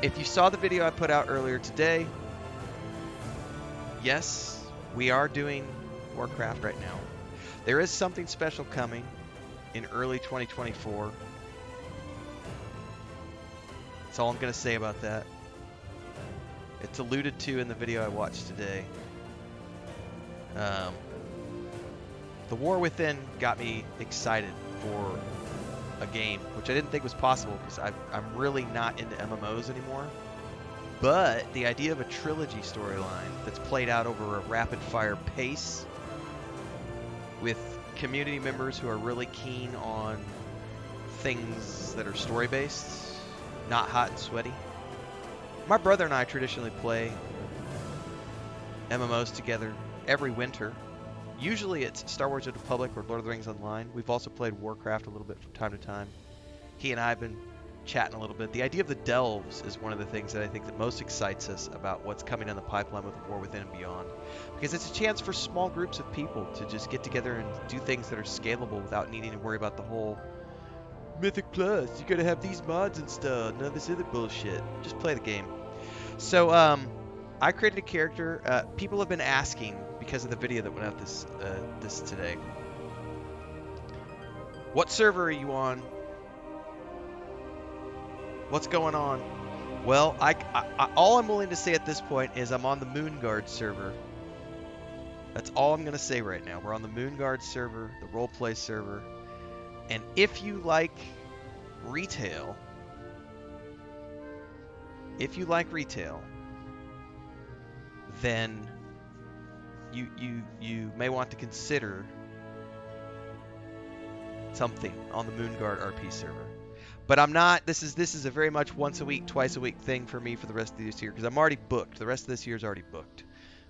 if you saw the video I put out earlier today, yes, we are doing Warcraft right now. There is something special coming in early 2024. That's all I'm going to say about that. It's alluded to in the video I watched today. The War Within got me excited for a game, which I didn't think was possible because I'm really not into MMOs anymore. But the idea of a trilogy storyline that's played out over a rapid-fire pace with community members who are really keen on things that are story-based, not hot and sweaty. My brother and I traditionally play MMOs together every winter. Usually it's Star Wars: The Republic or Lord of the Rings Online. We've also played Warcraft a little bit from time to time. He and I have been chatting a little bit. The idea of the Delves is one of the things that I think that most excites us about what's coming down the pipeline with War Within and beyond. Because it's a chance for small groups of people to just get together and do things that are scalable without needing to worry about the whole Mythic Plus, you gotta have these mods and stuff, none of this other bullshit. Just play the game. So, I created a character. People have been asking, because of the video that went out this today, what server are you on? What's going on? Well, all I'm willing to say at this point is I'm on the Moonguard server. That's all I'm going to say right now. We're on the Moonguard server, the roleplay server. And if you like retail, then you may want to consider something on the Moonguard RP server. But I'm not. This is a very much once a week, twice a week thing for me for the rest of this year because I'm already booked. The rest of this year is already booked.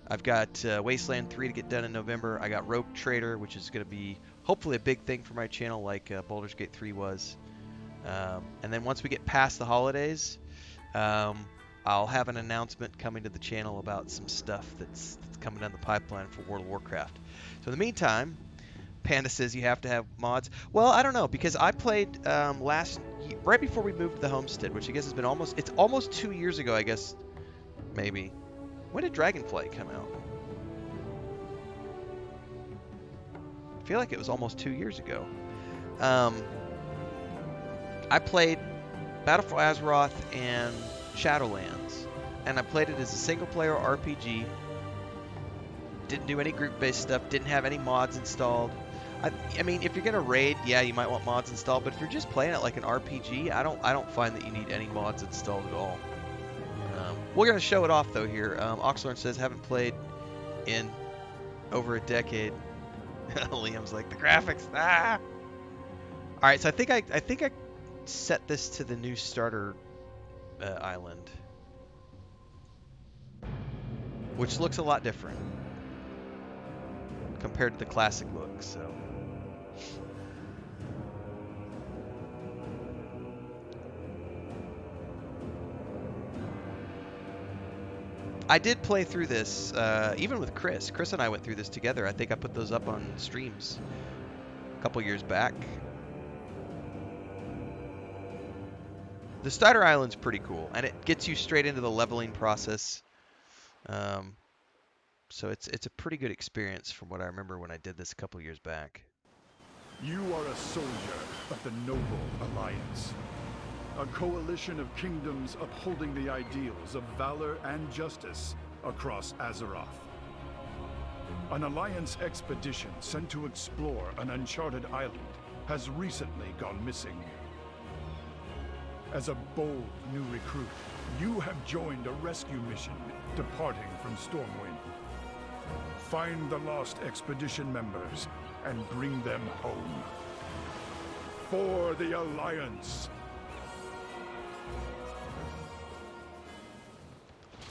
I've got Wasteland 3 to get done in November. I got Rogue Trader, which is going to be hopefully a big thing for my channel like Baldur's Gate 3 was. And then once we get past the holidays, I'll have an announcement coming to the channel about some stuff that's coming down the pipeline for World of Warcraft. So in the meantime, Panda says you have to have mods. Well, I don't know, because I played right before we moved to the homestead, which I guess has been almost 2 years ago, I guess, maybe. When did Dragonflight come out? I feel like it was almost 2 years ago. I played Battle for Azeroth and Shadowlands, and I played it as a single-player RPG. Didn't do any group-based stuff. Didn't have any mods installed. I mean, if you're gonna raid, yeah, you might want mods installed. But if you're just playing it like an RPG, I don't find that you need any mods installed at all. We're gonna show it off though here. Oxlorn says haven't played in over a decade. Liam's like the graphics. Ah. All right, so I think I set this to the new starter island, which looks a lot different compared to the classic look. So. I did play through this, even with Chris. Chris and I went through this together. I think I put those up on streams a couple years back. The starter island's pretty cool, and it gets you straight into the leveling process. So it's a pretty good experience from what I remember when I did this a couple years back. You are a soldier of the Noble Alliance. A coalition of kingdoms upholding the ideals of valor and justice across Azeroth. An Alliance expedition sent to explore an uncharted island has recently gone missing. As a bold new recruit, you have joined a rescue mission departing from Stormwind. Find the lost expedition members and bring them home. For the Alliance!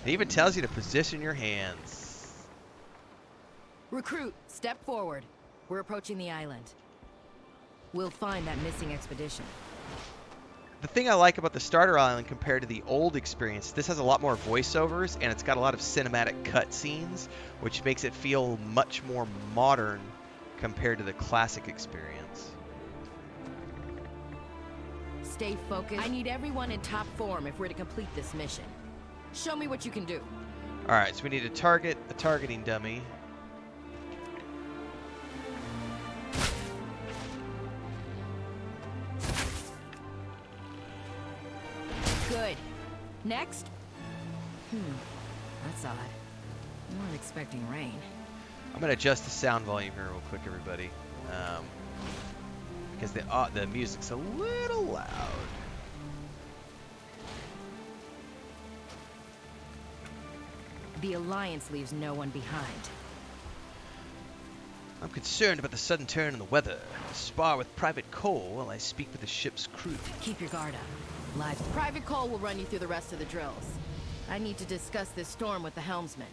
It even tells you to position your hands. Recruit, step forward. We're approaching the island. We'll find that missing expedition. The thing I like about the starter island compared to the old experience, this has a lot more voiceovers and it's got a lot of cinematic cutscenes, which makes it feel much more modern compared to the classic experience. stay focused. I need everyone in top form if we're to complete this mission. Show me what you can do. All right, so we need to target a targeting dummy. Good. Next? That's odd. We weren't expecting rain. I'm gonna adjust the sound volume here real quick, everybody, because the music's a little loud. The Alliance leaves no one behind. I'm concerned about the sudden turn in the weather. Spar with Private Cole while I speak with the ship's crew. Keep your guard up. Private Cole will run you through the rest of the drills. I need to discuss this storm with the helmsman.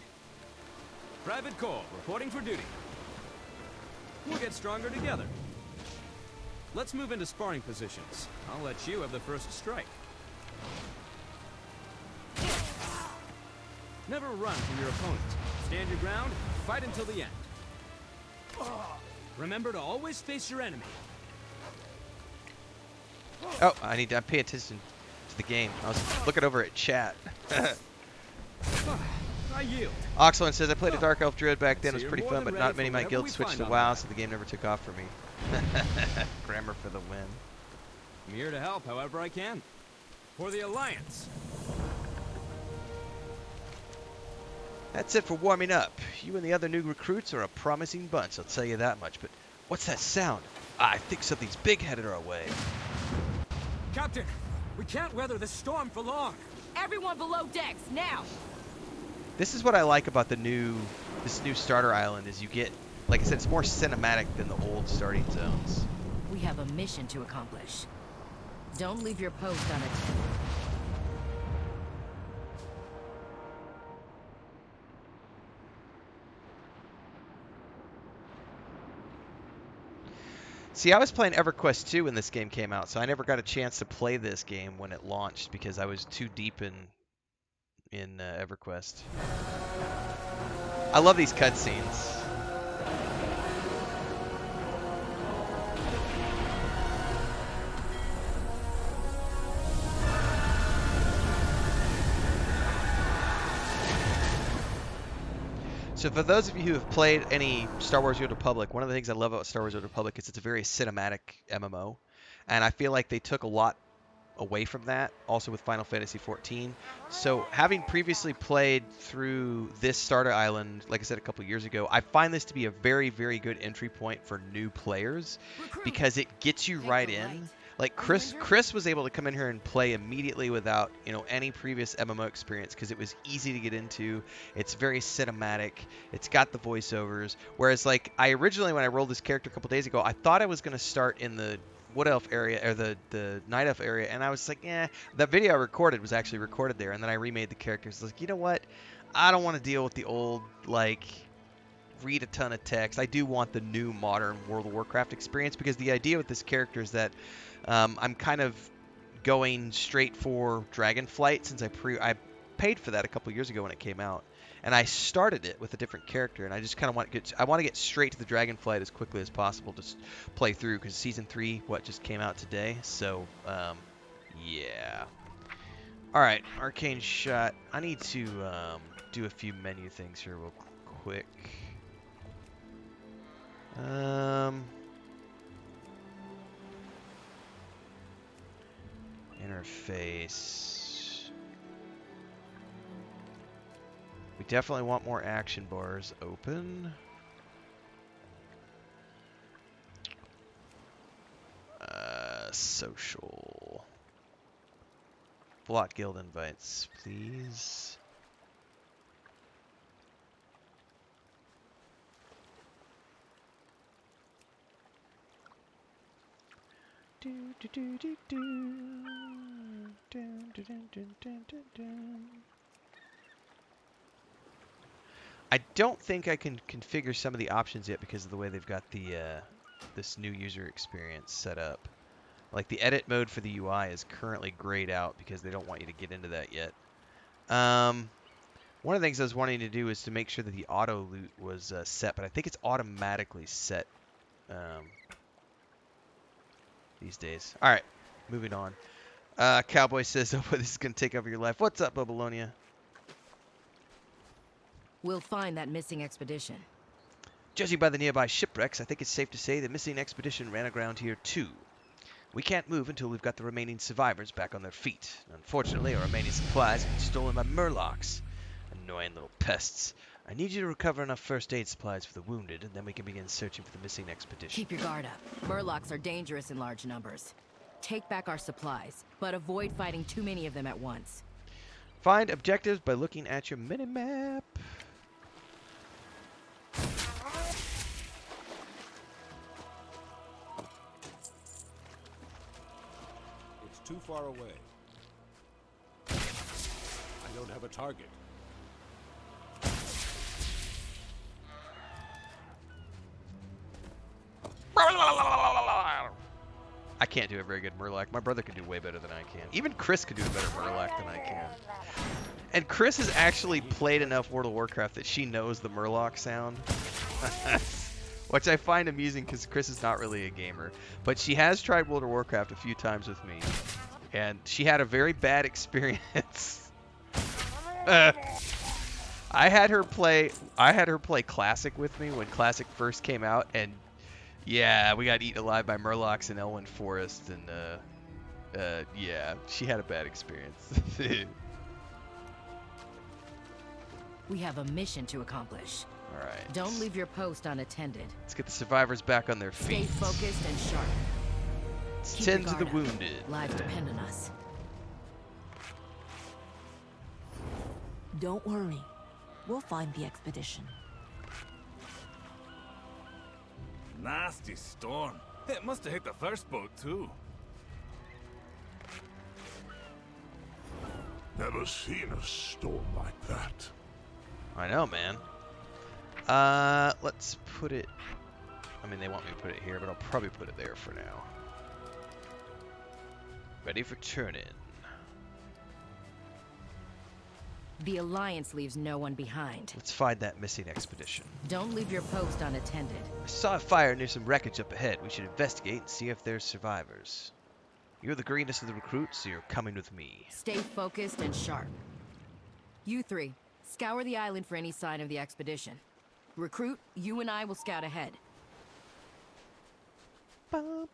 Private Cole, reporting for duty. We'll get stronger together. Let's move into sparring positions. I'll let you have the first strike. Never run from your opponent. Stand your ground, fight until the end. Remember to always face your enemy. Oh, I need to pay attention to the game. I was looking over at chat. I yield. Oxlin says, I played a Dark Elf Druid back then. It was So pretty you're fun, more but than not ready many of for my whatever guilds we switched find to on WoW, that. so the game never took off for me. Grammar for the win. I'm here to help however I can. For the Alliance. That's it for warming up. You and the other new recruits are a promising bunch, I'll tell you that much. But what's that sound? I think something's big headed our way. Captain, we can't weather this storm for long. Everyone below decks, now! This is what I like about this new starter island is you get, like I said, it's more cinematic than the old starting zones. We have a mission to accomplish. Don't leave your post unattended. See, I was playing EverQuest 2 when this game came out, so I never got a chance to play this game when it launched because I was too deep in EverQuest. I love these cutscenes. So for those of you who have played any Star Wars: Old Republic, one of the things I love about Star Wars: Old Republic is it's a very cinematic MMO, and I feel like they took a lot away from that, also with Final Fantasy XIV. So having previously played through this starter island, like I said a couple years ago, I find this to be a very, very good entry point for new players because it gets you right in. Like Chris was able to come in here and play immediately without, any previous MMO experience because it was easy to get into. It's very cinematic. It's got the voiceovers. Whereas like I originally, when I rolled this character a couple days ago, I thought I was going to start in the Wood Elf area or the Night Elf area, and I was like, that video I recorded was actually recorded there, and then I remade the characters. Like, you know what? I don't want to deal with the old read a ton of text. I do want the new modern World of Warcraft experience because the idea with this character is that I'm kind of going straight for Dragonflight since I paid for that a couple years ago when it came out, and I started it with a different character, and I just kind of want to get straight to the Dragonflight as quickly as possible to play through because Season 3 just came out today. So yeah. All right, Arcane Shot. I need to do a few menu things here real quick. Interface. We definitely want more action bars open. Social. Block guild invites, please. I don't think I can configure some of the options yet because of the way they've got the this new user experience set up. Like the edit mode for the UI is currently grayed out because they don't want you to get into that yet. One of the things I was wanting to do is to make sure that the auto loot was set, but I think it's automatically set these days. All right, moving on. Cowboy says, oh, this is going to take over your life. What's up, Babylonia? We'll find that missing expedition. Judging by the nearby shipwrecks, I think it's safe to say the missing expedition ran aground here too. We can't move until we've got the remaining survivors back on their feet. Unfortunately, our remaining supplies have been stolen by Murlocs. Annoying little pests. I need you to recover enough first aid supplies for the wounded, and then we can begin searching for the missing expedition. Keep your guard up. Murlocs are dangerous in large numbers. Take back our supplies, but avoid fighting too many of them at once. Find objectives by looking at your minimap. It's too far away. I don't have a target. I can't do a very good Murloc. My brother can do way better than I can. Even Chris could do a better Murloc than I can. And Chris has actually played enough World of Warcraft that she knows the Murloc sound. Which I find amusing because Chris is not really a gamer. But she has tried World of Warcraft a few times with me. And she had a very bad experience. I had her play Classic with me when Classic first came out, and yeah, we got eaten alive by Murlocs in Elwyn Forest, and yeah, she had a bad experience. We have a mission to accomplish. All right. Don't leave your post unattended. Let's get the survivors back on their Stay feet. focused and sharp. Let's Keep tend your to the guard up. wounded. Lives depend on us. Don't worry. We'll find the expedition. Nasty storm. It must have hit the first boat, too. Never seen a storm like that. I know, man. Let's put it... I mean, they want me to put it here, but I'll probably put it there for now. Ready for turn-in. The Alliance leaves no one behind. Let's find that missing expedition. Don't leave your post unattended. I saw a fire near some wreckage up ahead. We should investigate and see if there's survivors. You're the greenest of the recruits, so you're coming with me. Stay focused and sharp. You three, scour the island for any sign of the expedition. Recruit, you and I will scout ahead. I'm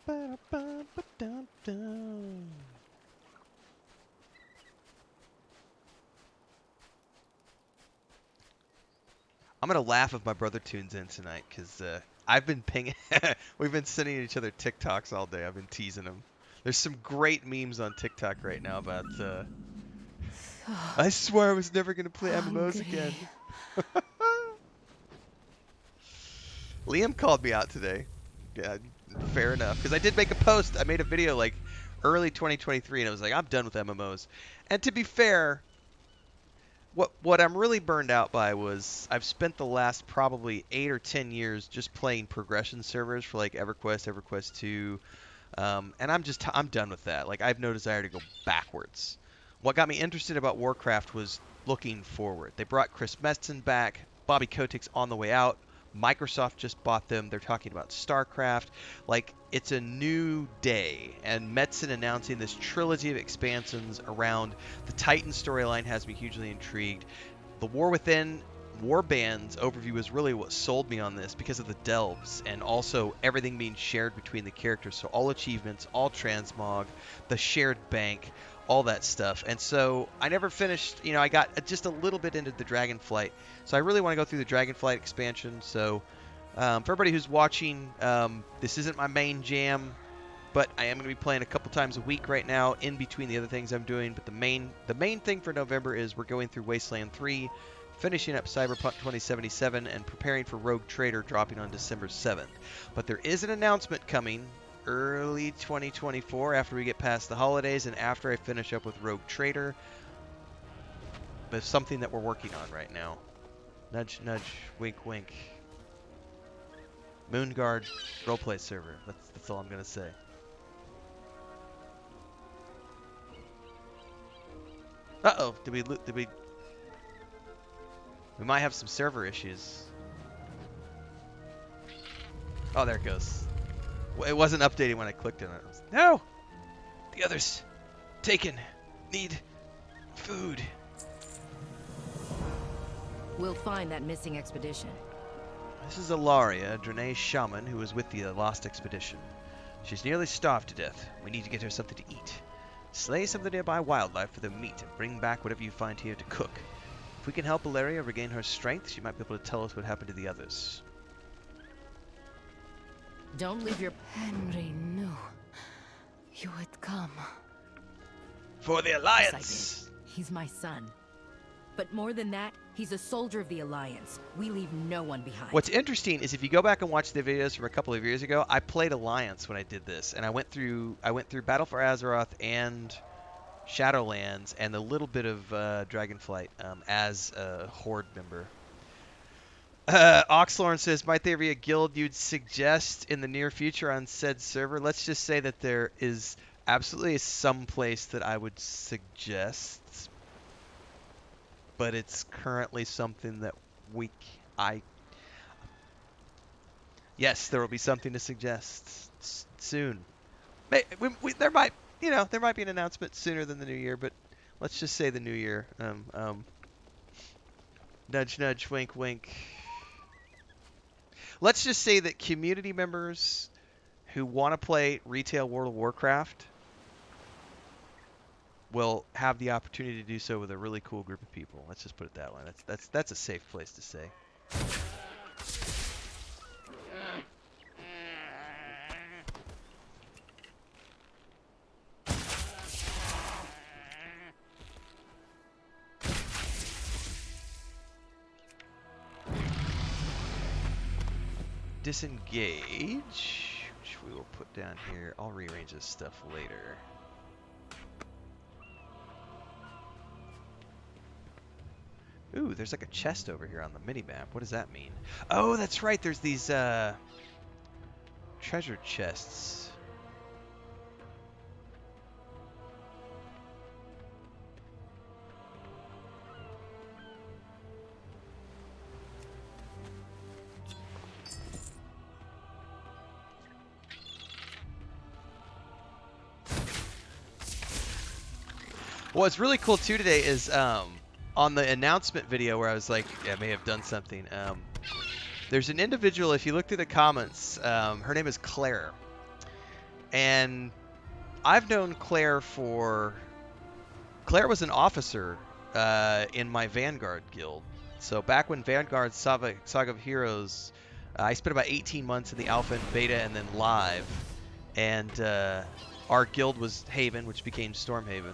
gonna laugh if my brother tunes in tonight, because I've been pinging. We've been sending each other TikToks all day. I've been teasing him. There's some great memes on TikTok right now about. I swear I was never gonna play MMOs again. Liam called me out today. Yeah, fair enough. Because I did make a post. I made a video like early 2023, and I was like, I'm done with MMOs. And to be fair, what I'm really burned out by was I've spent the last probably 8 or 10 years just playing progression servers for like EverQuest, EverQuest 2, and I'm done with that. Like, I have no desire to go backwards. What got me interested about Warcraft was looking forward. They brought Chris Metzen back. Bobby Kotick's on the way out. Microsoft just bought them. They're talking about StarCraft. Like, it's a new day. And Metzen announcing this trilogy of expansions around the Titan storyline has me hugely intrigued. The War Within Warbands overview is really what sold me on this because of the delves and also everything being shared between the characters. So all achievements, all transmog, the shared bank, all that stuff. And so I never finished, I got just a little bit into the Dragonflight. So I really want to go through the Dragonflight expansion. So for everybody who's watching, this isn't my main jam, but I am going to be playing a couple times a week right now in between the other things I'm doing. But the main thing for November is we're going through Wasteland 3, finishing up Cyberpunk 2077, and preparing for Rogue Trader dropping on December 7th. But there is an announcement coming early 2024 after we get past the holidays and after I finish up with Rogue Trader. But it's something that we're working on right now. Nudge, nudge, wink, wink. Moonguard roleplay server. That's all I'm gonna say. Uh-oh, did we? We might have some server issues. Oh, there it goes. It wasn't updating when I clicked on it. No! The others! Taken. Need food. We'll find that missing expedition. This is Ilaria, a Draenei shaman who was with the lost expedition. She's nearly starved to death. We need to get her something to eat. Slay some of the nearby wildlife for the meat and bring back whatever you find here to cook. If we can help Ilaria regain her strength, she might be able to tell us what happened to the others. Don't leave your... Henry knew you would come. For the Yes, Alliance! I did. He's my son. But more than that, he's a soldier of the Alliance. We leave no one behind. What's interesting is if you go back and watch the videos from a couple of years ago, I played Alliance when I did this, and I went through Battle for Azeroth and Shadowlands and a little bit of Dragonflight as a Horde member. Oxlorn says, might there be a guild you'd suggest in the near future on said server? Let's just say that there is absolutely some place that I would suggest, but it's currently something that yes, there will be something to suggest soon. There might be an announcement sooner than the new year, but let's just say the new year. Nudge, nudge, wink, wink. Let's just say that community members who want to play retail World of Warcraft will have the opportunity to do so with a really cool group of people. Let's just put it that way. That's a safe place to say. Disengage, which we will put down here. I'll rearrange this stuff later. Ooh, there's like a chest over here on the minimap. What does that mean? Oh, that's right. There's these treasure chests. What's really cool too today is on the announcement video where I was like, I may have done something. There's an individual, if you look through the comments, her name is Claire. And I've known Claire Claire was an officer in my Vanguard guild. So back when Vanguard Saga of Heroes, I spent about 18 months in the alpha and beta and then live. And our guild was Haven, which became Stormhaven.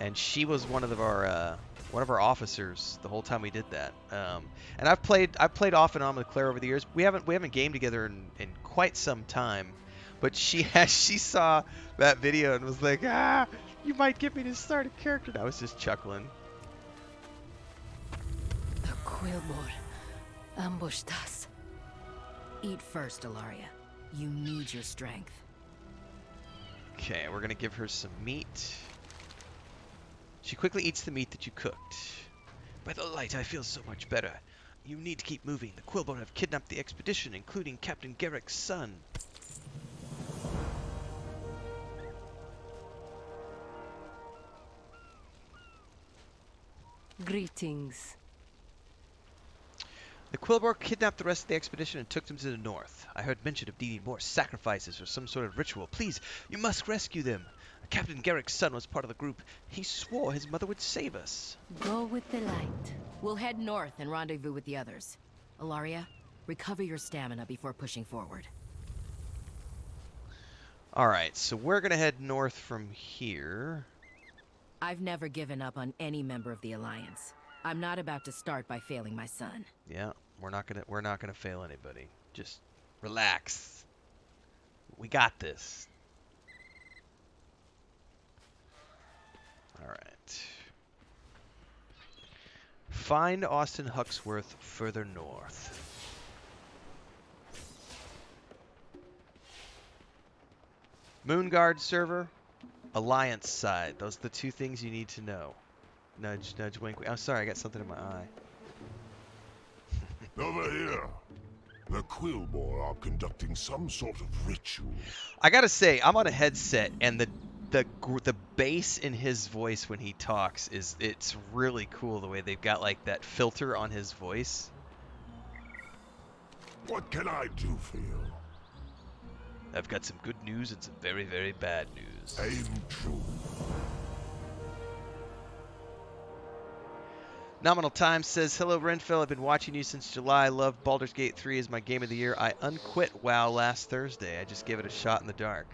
And she was one of our officers the whole time we did that. And I've played off and on with Claire over the years. We haven't gamed together in quite some time, but she saw that video and was like, you might get me to start a character. And I was just chuckling. The Quillbor ambushed us. Eat first, Ilaria. You need your strength. Okay, we're gonna give her some meat. She quickly eats the meat that you cooked. By the light, I feel so much better. You need to keep moving. The Quillbone have kidnapped the expedition, including Captain Garrick's son. Greetings. The Quillbone kidnapped the rest of the expedition and took them to the north. I heard mention of needing more sacrifices or some sort of ritual. Please, you must rescue them. Captain Garrick's son was part of the group. He swore his mother would save us. Go with the light. We'll head north and rendezvous with the others. Ilaria, recover your stamina before pushing forward. Alright, so we're going to head north from here. I've never given up on any member of the Alliance. I'm not about to start by failing my son. Yeah, we're not gonna fail anybody. Just relax. We got this. Alright. Find Austin Huxworth further north. Moonguard server, Alliance side. Those are the two things you need to know. Nudge, nudge, wink, wink. I'm sorry, I got something in my eye. Over here. The Quillbor are conducting some sort of ritual. I gotta say, I'm on a headset, and the bass in his voice when he talks it's really cool the way they've got like that filter on his voice. What can I do for you? I've got some good news and some very, very bad news. Aim true. Nominal Time says, hello Renfail, I've been watching you since July. Love Baldur's Gate 3 is my game of the year. I unquit WoW last Thursday. I just gave it a shot in the dark.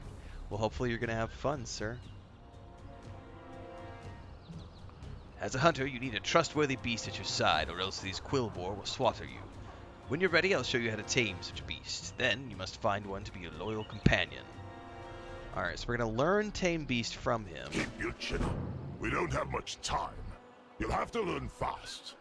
Well, hopefully you're going to have fun, sir. As a hunter, you need a trustworthy beast at your side, or else these Quillbor will slaughter you. When you're ready, I'll show you how to tame such a beast. Then, you must find one to be your loyal companion. Alright, so we're going to learn Tame Beast from him. Keep your chin up. We don't have much time. You'll have to learn fast.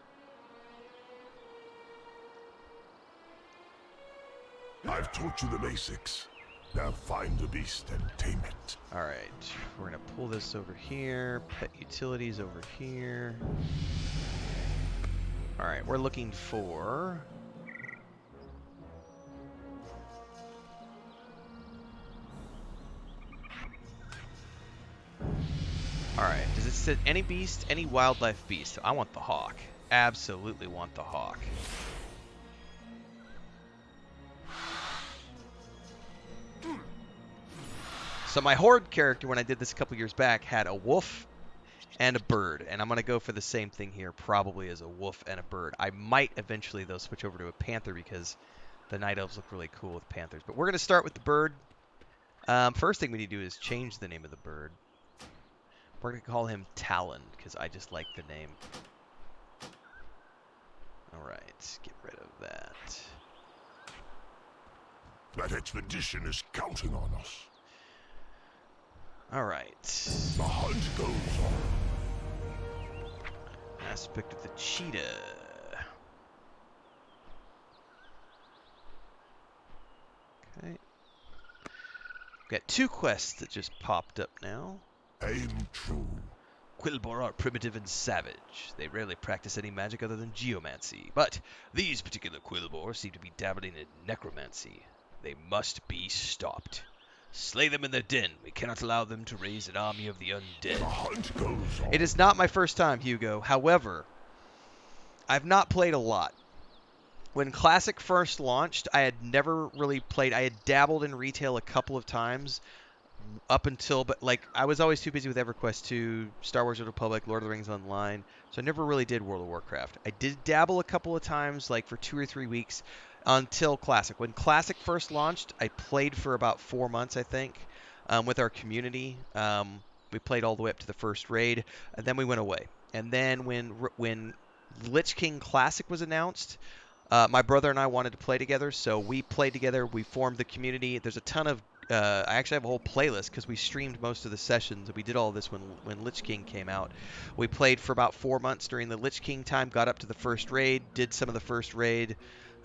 I've taught you the basics. Now find the beast and tame it. Alright, we're going to pull this over here. Pet utilities over here. Alright, we're looking for... Alright, does it say any beast, any wildlife beast? I want the hawk. Absolutely want the hawk. So my horde character, when I did this a couple years back, had a wolf and a bird. And I'm going to go for the same thing here, probably as a wolf and a bird. I might eventually, though, switch over to a panther because the night elves look really cool with panthers. But we're going to start with the bird. First thing we need to do is change the name of the bird. We're going to call him Talon, because I just like the name. Alright, get rid of that. That expedition is counting on us. Alright. The hunt goes on. Aspect of the cheetah. Okay. Got 2 quests that just popped up now. Aim true. Quillbor are primitive and savage. They rarely practice any magic other than geomancy. But these particular Quillbor seem to be dabbling in necromancy. They must be stopped. Slay them in their den. We cannot allow them to raise an army of the undead. The hunt goes on. It is not my first time, Hugo. However, I've not played a lot. When Classic first launched, I had never really played. I had dabbled in retail a couple of times up until, but like I was always too busy with EverQuest 2, Star Wars: The Republic, Lord of the Rings Online, so I never really did World of Warcraft. I did dabble a couple of times, like for 2 or 3 weeks, until Classic. When Classic first launched, I played for about 4 months, I think, with our community. We played all the way up to the first raid, and then we went away. And then when Lich King Classic was announced, my brother and I wanted to play together, so we played together. We formed the community. There's a ton of I actually have a whole playlist because we streamed most of the sessions. We did all this when Lich King came out. We played for about 4 months during the Lich King time, got up to the first raid, did some of the first raid,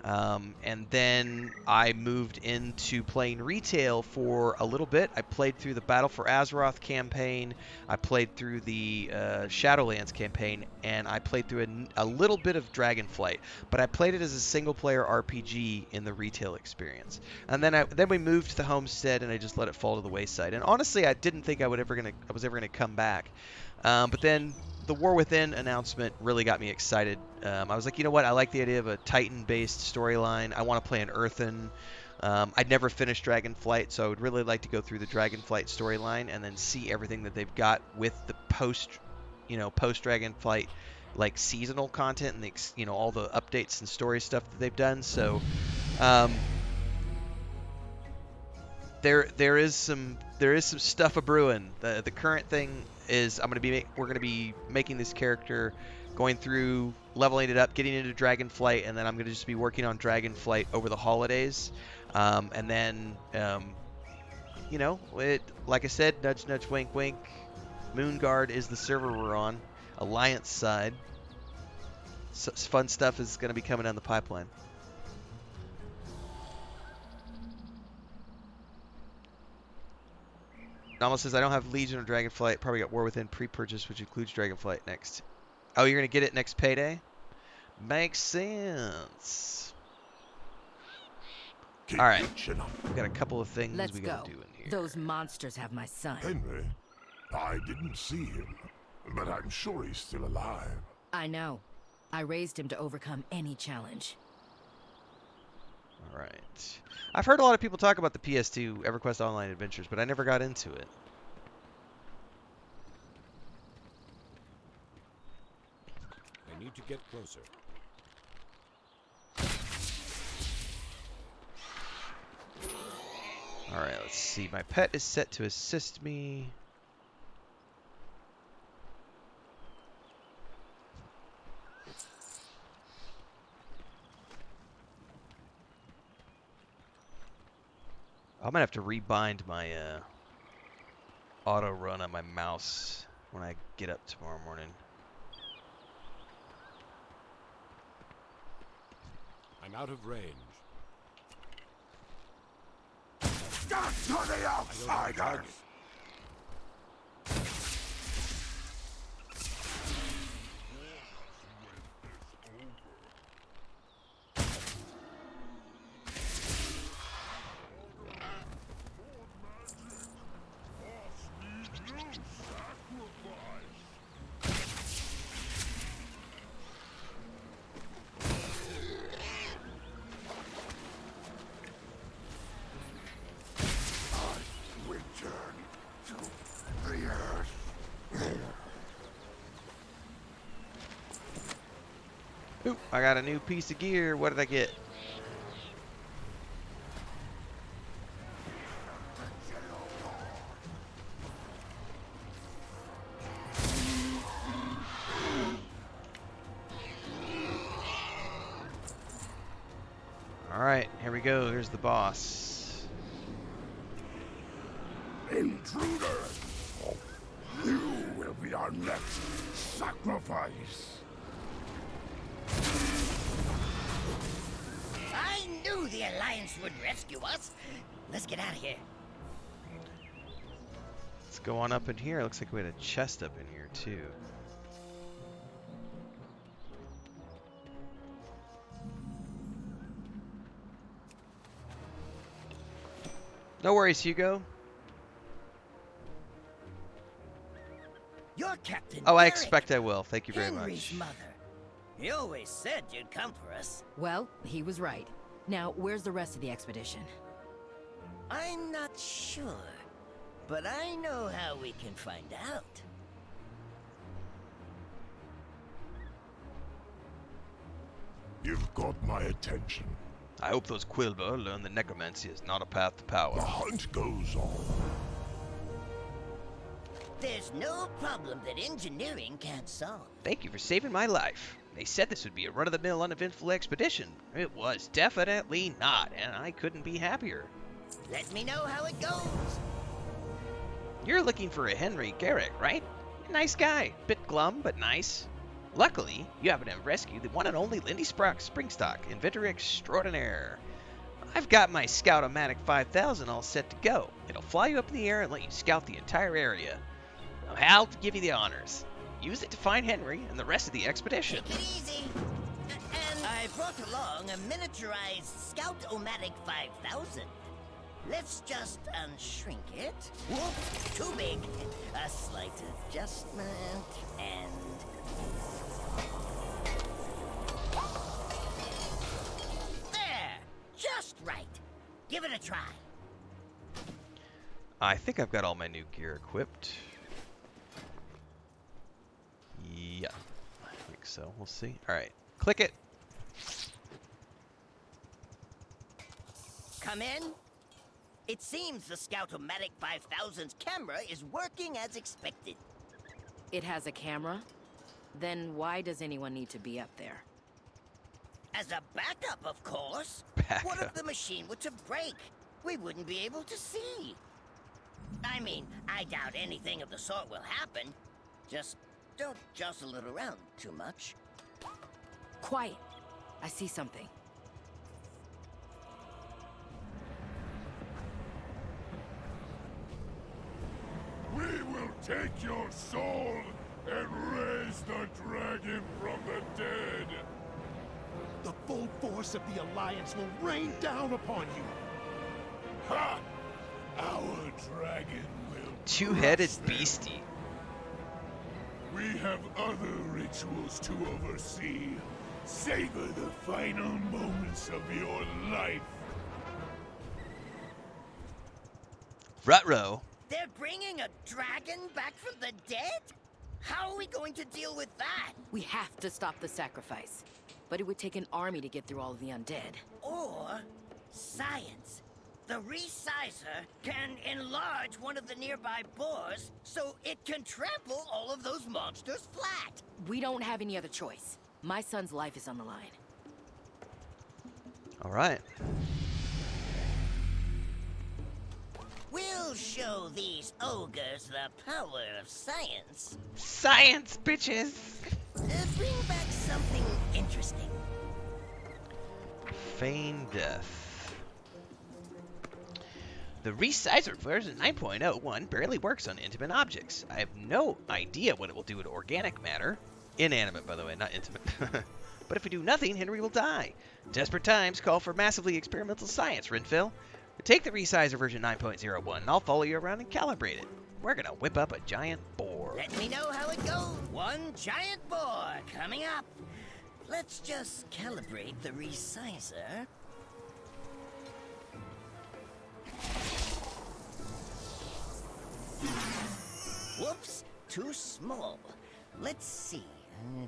and then I moved into playing retail for a little bit. I played through the Battle for Azeroth campaign, I played through the Shadowlands campaign, and I played through a little bit of Dragonflight, but I played it as a single-player RPG in the retail experience. And then we moved to the homestead, and I just let it fall to the wayside. And honestly, I didn't think I was ever gonna come back. But then the War Within announcement really got me excited. I was like, you know what? I like the idea of a Titan-based storyline. I want to play an Earthen. I'd never finished Dragonflight, so I would really like to go through the Dragonflight storyline and then see everything that they've got with the post Dragonflight, like seasonal content and all the updates and story stuff that they've done. So there is some stuff a brewing. The current thing is we're gonna be making this character, going through leveling it up, getting into Dragonflight, and then I'm gonna just be working on Dragonflight over the holidays, and then like I said, nudge nudge wink wink, Moonguard is the server we're on, Alliance side. So fun stuff is gonna be coming down the pipeline. Nomal says, I don't have Legion or Dragonflight. Probably got War Within pre-purchase, which includes Dragonflight next. Oh, you're going to get it next payday? Makes sense. Keep all right. your chin up. We've got a couple of things Let's we go. got to do in here. Those monsters have my son. Henry, I didn't see him, but I'm sure he's still alive. I know. I raised him to overcome any challenge. All right. I've heard a lot of people talk about the PS2 EverQuest Online Adventures, but I never got into it. I need to get closer. All right, let's see. My pet is set to assist me. I'm gonna have to rebind my auto run on my mouse when I get up tomorrow morning. I'm out of range. Get to the I don't have a outsiders! target. Ooh, I got a new piece of gear. What did I get? Alright, here we go. Here's the boss. Intruder! You will be our next sacrifice! I knew the Alliance would rescue us. Let's get out of here. Let's go on up in here. Looks like we had a chest up in here, too. No worries, Hugo. You're Captain Oh, I Eric, expect I will. Thank you very Henry's much. mother. You always said you'd come for us. Well, he was right. Now, where's the rest of the expedition? I'm not sure, but I know how we can find out. You've got my attention. I hope those Quilba learn that necromancy is not a path to The power. hunt goes on. There's no problem that engineering can't solve. Thank you for saving my life. They said this would be a run-of-the-mill uneventful expedition. It was definitely not, and I couldn't be happier. Let me know how it goes. You're looking for a Henry Garrick, right? Nice guy. Bit glum, but nice. Luckily, you happen to have rescued the one and only Lindy Springstock, inventor extraordinaire. I've got my Scout-O-Matic 5000 all set to go. It'll fly you up in the air and let you scout the entire area. Now, Hal, to give you the honors. Use it to find Henry and the rest of the expedition. Take it easy. And I brought along a miniaturized Scout-O-Matic 5000. Let's just unshrink it. Whoop, too big. A slight adjustment, and... There! Just right. Give it a try. I think I've got all my new gear equipped. Yeah, I think so. We'll see. All right, click it. Come in. It seems the Scout-O-Matic 5000's camera is working as expected. It has a camera? Then why does anyone need to be up there? As a backup, of course. What if Backup. the machine were to break? We wouldn't be able to see. I mean, I doubt anything of the sort will happen. Just don't jostle it around too much. Quiet. I see something. We will take your soul and raise the dragon from the dead. The full force of the Alliance will rain down upon you. Ha! Our dragon will Two-headed beastie. We have other rituals to oversee. Savor the final moments of your life. Rutro. They're bringing a dragon back from the dead? How are we going to deal with that? We have to stop the sacrifice. But it would take an army to get through all of the undead. Or science. The resizer can enlarge one of the nearby boars so it can trample all of those monsters flat. We don't have any other choice. My son's life is on the line. All right. We'll show these ogres the power of science. Science, bitches. Bring back something interesting. Feign death. The resizer version 9.01 barely works on intimate objects. I have no idea what it will do to organic matter. Inanimate, by the way, not intimate. But if we do nothing, Henry will die. Desperate times call for massively experimental science, Renfail. Take the resizer version 9.01 and I'll follow you around and calibrate it. We're gonna whip up a giant boar. Let me know how it goes. One giant boar coming up. Let's just calibrate the resizer. Whoops, too small. Let's see.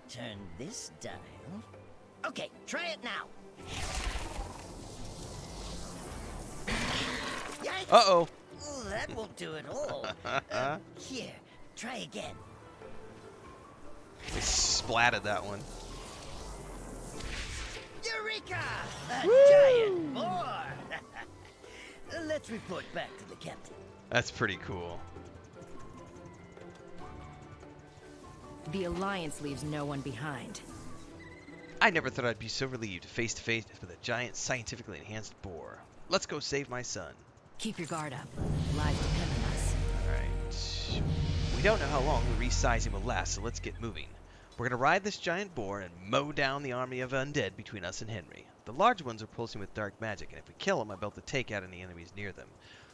Turn this dial. Okay, try it now. Yikes! Uh-oh. Oh, that won't do it all. Here, try again. We splatted that one. Eureka! A giant boar! Let's report back to the captain. That's pretty cool. The Alliance leaves no one behind. I never thought I'd be so relieved face to face with a giant scientifically enhanced boar. Let's go save my son. Keep your guard up. Lives depend on us. Alright. We don't know how long the resizing will last, so let's get moving. We're gonna ride this giant boar and mow down the army of undead between us and Henry. The large ones are pulsing with dark magic, and if we kill them, I'll be able to take out any enemies near them.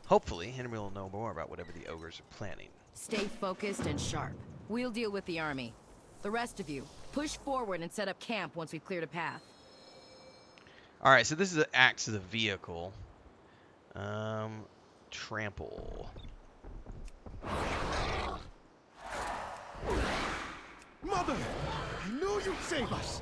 Hopefully, Henry will know more about whatever the ogres are planning. Stay focused and sharp. We'll deal with the army. The rest of you, push forward and set up camp once we've cleared a path. Alright, so this is acts as a vehicle. Trample. Mother! I knew you'd save us!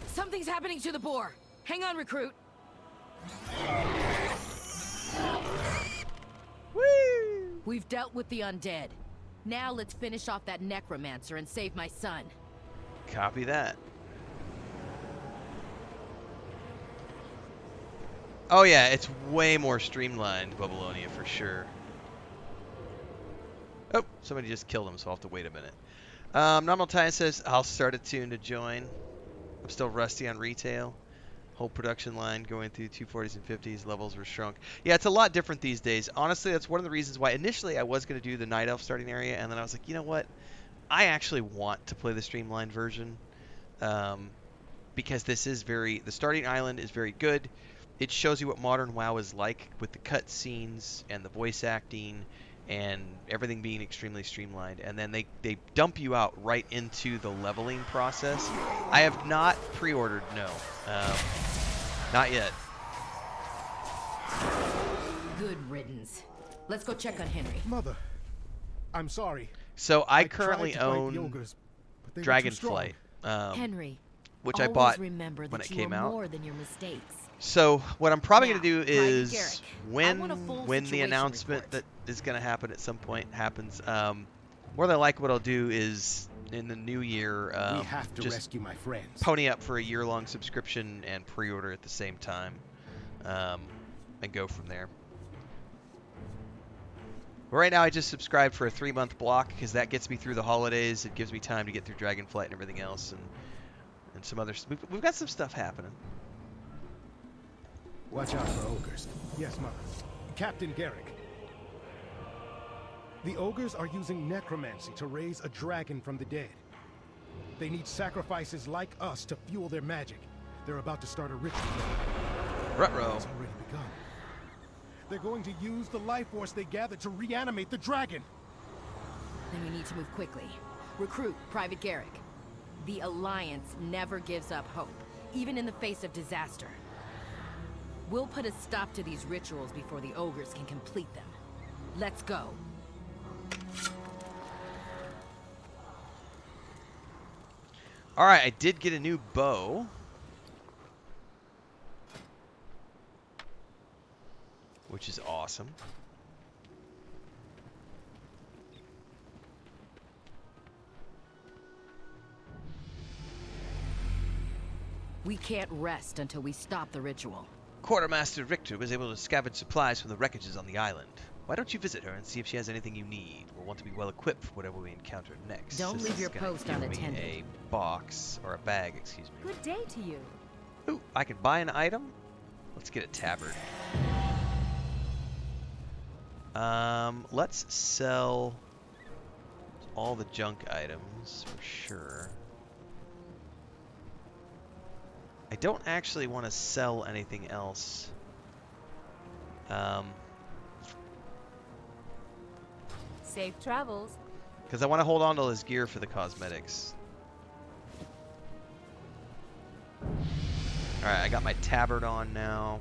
Something's happening to the boar. Hang on, recruit. Woo! We've dealt with the undead. Now let's finish off that necromancer and save my son. Copy that. Oh yeah, it's way more streamlined, Babylonia, for sure. Oh, somebody just killed him, so I'll have to wait a minute. Normal Time says, I'll start a tune to join. I'm still rusty on retail. Whole production line going through 240s and 50s. Levels were shrunk. Yeah, it's a lot different these days. Honestly, that's one of the reasons why initially I was going to do the Night Elf starting area, and then I was like, you know what? I actually want to play the streamlined version because this is the starting island is very good. It shows you what modern WoW is like with the cutscenes and the voice acting and everything being extremely streamlined. And then they dump you out right into the leveling process. I have not pre-ordered, no. Not yet. Good riddance. Let's go check on Henry. Mother, I'm sorry. So I tried currently to fight own the ogres, but they were too strong. Dragonflight, Henry, which I always bought remember when that it you came are out. more than your mistakes. So what I'm probably Now, going to do Private is Garrick, I when want a full the situation announcement report. that is going to happen at some point happens, more than likely what I'll do is in the new year We have to just rescue my friends. pony up for a year-long subscription and pre-order at the same time, and go from there. Right now I just subscribed for a 3-month block because that gets me through the holidays. It gives me time to get through Dragonflight and everything else, and some other. We've got some stuff happening. Watch out for ogres. Yes, Mother. Captain Garrick. The ogres are using necromancy to raise a dragon from the dead. They need sacrifices like us to fuel their magic. They're about to start a ritual. Ruh-roh. It's already begun. They're going to use the life force they gathered to reanimate the dragon. Then we need to move quickly. Recruit Private Garrick. The Alliance never gives up hope, even in the face of disaster. We'll put a stop to these rituals before the ogres can complete them. Let's go. Alright, I did get a new bow. Which is awesome. We can't rest until we stop the ritual. Quartermaster Richter was able to scavenge supplies from the wreckages on the island. Why don't you visit her and see if she has anything you need? We'll want to be well equipped for whatever we encounter next. Don't This leave is your gonna post give me unattended. a box, or a bag, excuse me. Good day to you. Ooh, I can buy an item? Let's get a tabard. Let's sell all the junk items for sure. I don't actually want to sell anything else. Safe travels. Because I want to hold on to his gear for the cosmetics. Alright, I got my tabard on now.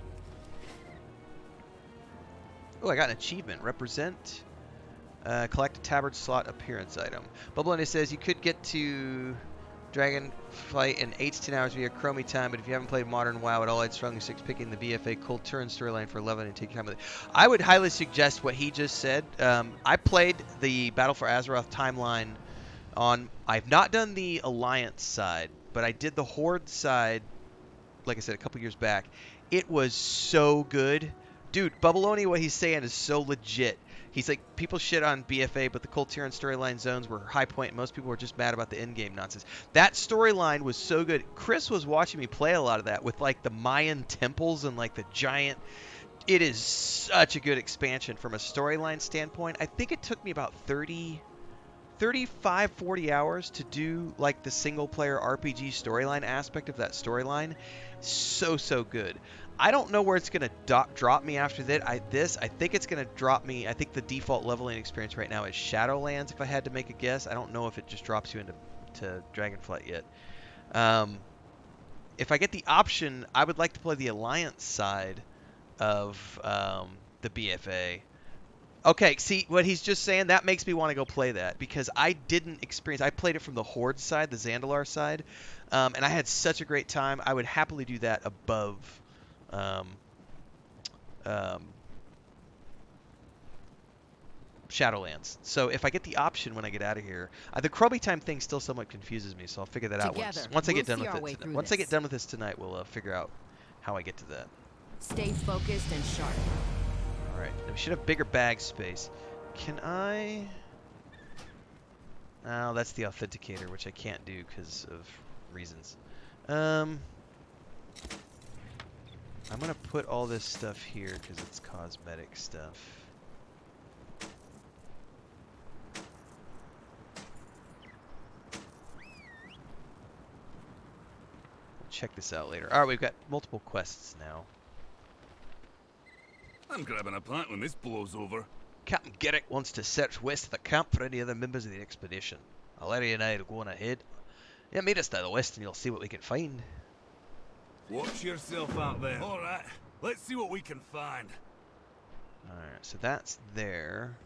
Oh, I got an achievement. Represent. Collect a tabard slot appearance item. Bubblini says you could get to Dragonflight in 8 to 10 hours via Chromie time, but if you haven't played Modern WoW at all, I'd strongly suggest picking the BFA Cold Turn storyline for 11 and take your time with it. I would highly suggest what he just said. I played the Battle for Azeroth timeline on... I've not done the Alliance side, but I did the Horde side, like I said, a couple years back. It was so good. Dude, Bubbloni, what he's saying is so legit. He's like, people shit on BFA, but the Cold Tyrann storyline zones were high point, and most people were just mad about the endgame nonsense. That storyline was so good. Chris was watching me play a lot of that with, like, the Mayan temples and, like, the giant... It is such a good expansion from a storyline standpoint. I think it took me about 35, 40 hours to do, like, the single-player RPG storyline aspect of that storyline. So good. I don't know where it's going to drop me after that. I think it's going to drop me. I think the default leveling experience right now is Shadowlands, if I had to make a guess. I don't know if it just drops you into Dragonflight yet. If I get the option, I would like to play the Alliance side of the BFA. Okay, see, what he's just saying, that makes me want to go play that, because I didn't experience... I played it from the Horde side, the Zandalar side, and I had such a great time. I would happily do that above... Shadowlands. So if I get the option when I get out of here, the Chromie time thing still somewhat confuses me, so I'll figure that out once I get done with it. Once I get done with this tonight, we'll figure out how I get to that. Stay focused and sharp. All right, we should have bigger bag space. Can I? Oh, that's the authenticator, which I can't do because of reasons. I'm gonna put all this stuff here because it's cosmetic stuff. We'll check this out later. All right, we've got multiple quests now. I'm grabbing a plant when this blows over. Captain Garrick wants to search west of the camp for any other members of the expedition. Larry and I are going ahead. Yeah, meet us to the west and you'll see what we can find. Watch yourself out there. All right, let's see what we can find. All right, so that's there.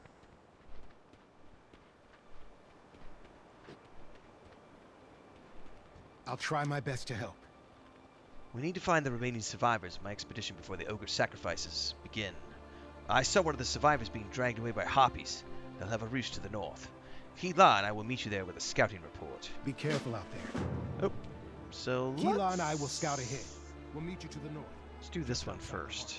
I'll try my best to help. We need to find the remaining survivors of my expedition before the ogre sacrifices begin. I saw one of the survivors being dragged away by harpies. They'll have a roost to the north. Keela and I will meet you there with a scouting report. Be careful out there. Oh, so Keela and I will scout ahead. We'll meet you to the north. Let's do this one first.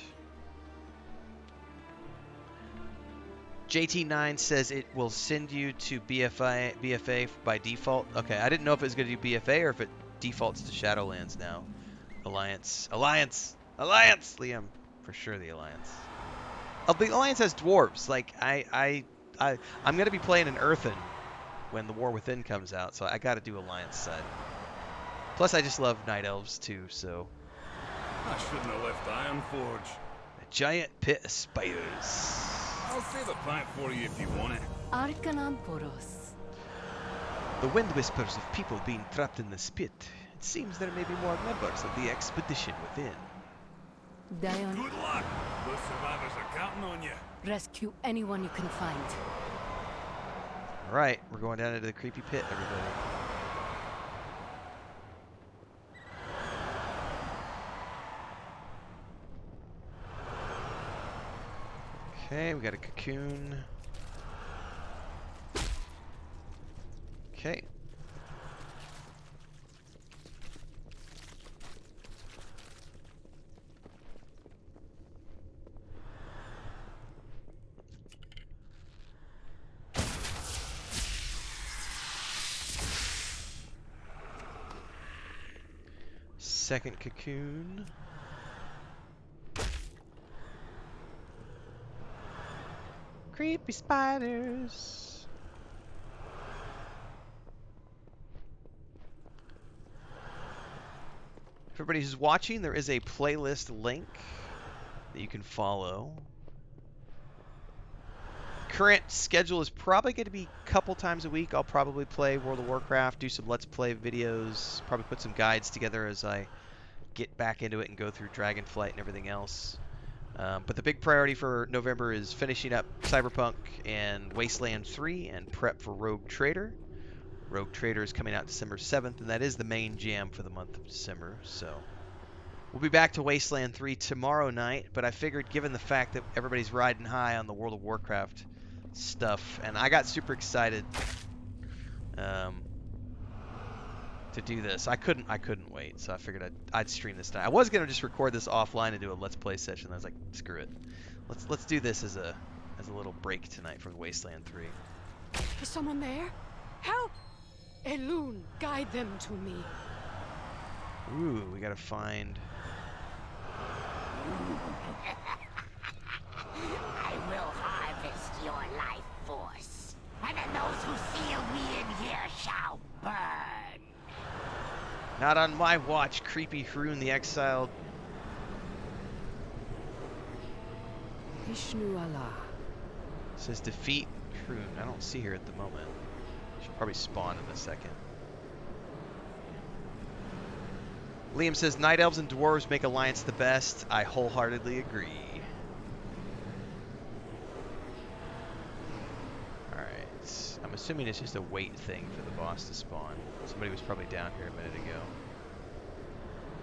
JT9 says it will send you to BFA by default. Okay, I didn't know if it was going to do BFA or if it defaults to Shadowlands now. Alliance, Liam, for sure the Alliance. Oh, the Alliance has dwarves. Like I'm gonna be playing an Earthen when the War Within comes out, so I got to do Alliance side. Plus, I just love Night Elves too, so. I shouldn't have left Ironforge. A giant pit of spiders. I'll save a pint for you if you want it. Arcanon Poros. The wind whispers of people being trapped in this pit. It seems there may be more members of the expedition within. Dion, Good luck. Those survivors are counting on you. rescue anyone you can find. Alright, we're going down into the creepy pit, everybody. Okay, we got a cocoon. Okay. Second cocoon. Creepy spiders. Everybody who's watching, there is a playlist link that you can follow. Current schedule is probably going to be a couple times a week. I'll probably play World of Warcraft, do some Let's Play videos, probably put some guides together as I get back into it and go through Dragonflight and everything else. But the big priority for November is finishing up Cyberpunk and Wasteland 3 and prep for Rogue Trader. Rogue Trader is coming out December 7th, and that is the main jam for the month of December. So we'll be back to Wasteland 3 tomorrow night, but I figured given the fact that everybody's riding high on the World of Warcraft stuff, and I got super excited to do this. I couldn't wait, so I figured I'd stream this tonight. I was gonna just record this offline and do a Let's Play session. I was like, screw it. Let's do this as a little break tonight from Wasteland 3. Is someone there? Help! Elune, guide them to me. Ooh, we gotta find. I will harvest your life force, and then those who seal me in here shall burn. Not on my watch, creepy Haroon the Exiled. Vishnu Allah. Says defeat Haroon. I don't see her at the moment. She'll probably spawn in a second. Liam says Night Elves and Dwarves make Alliance the best. I wholeheartedly agree. Alright. I'm assuming it's just a wait thing for the boss to spawn. Somebody was probably down here a minute ago.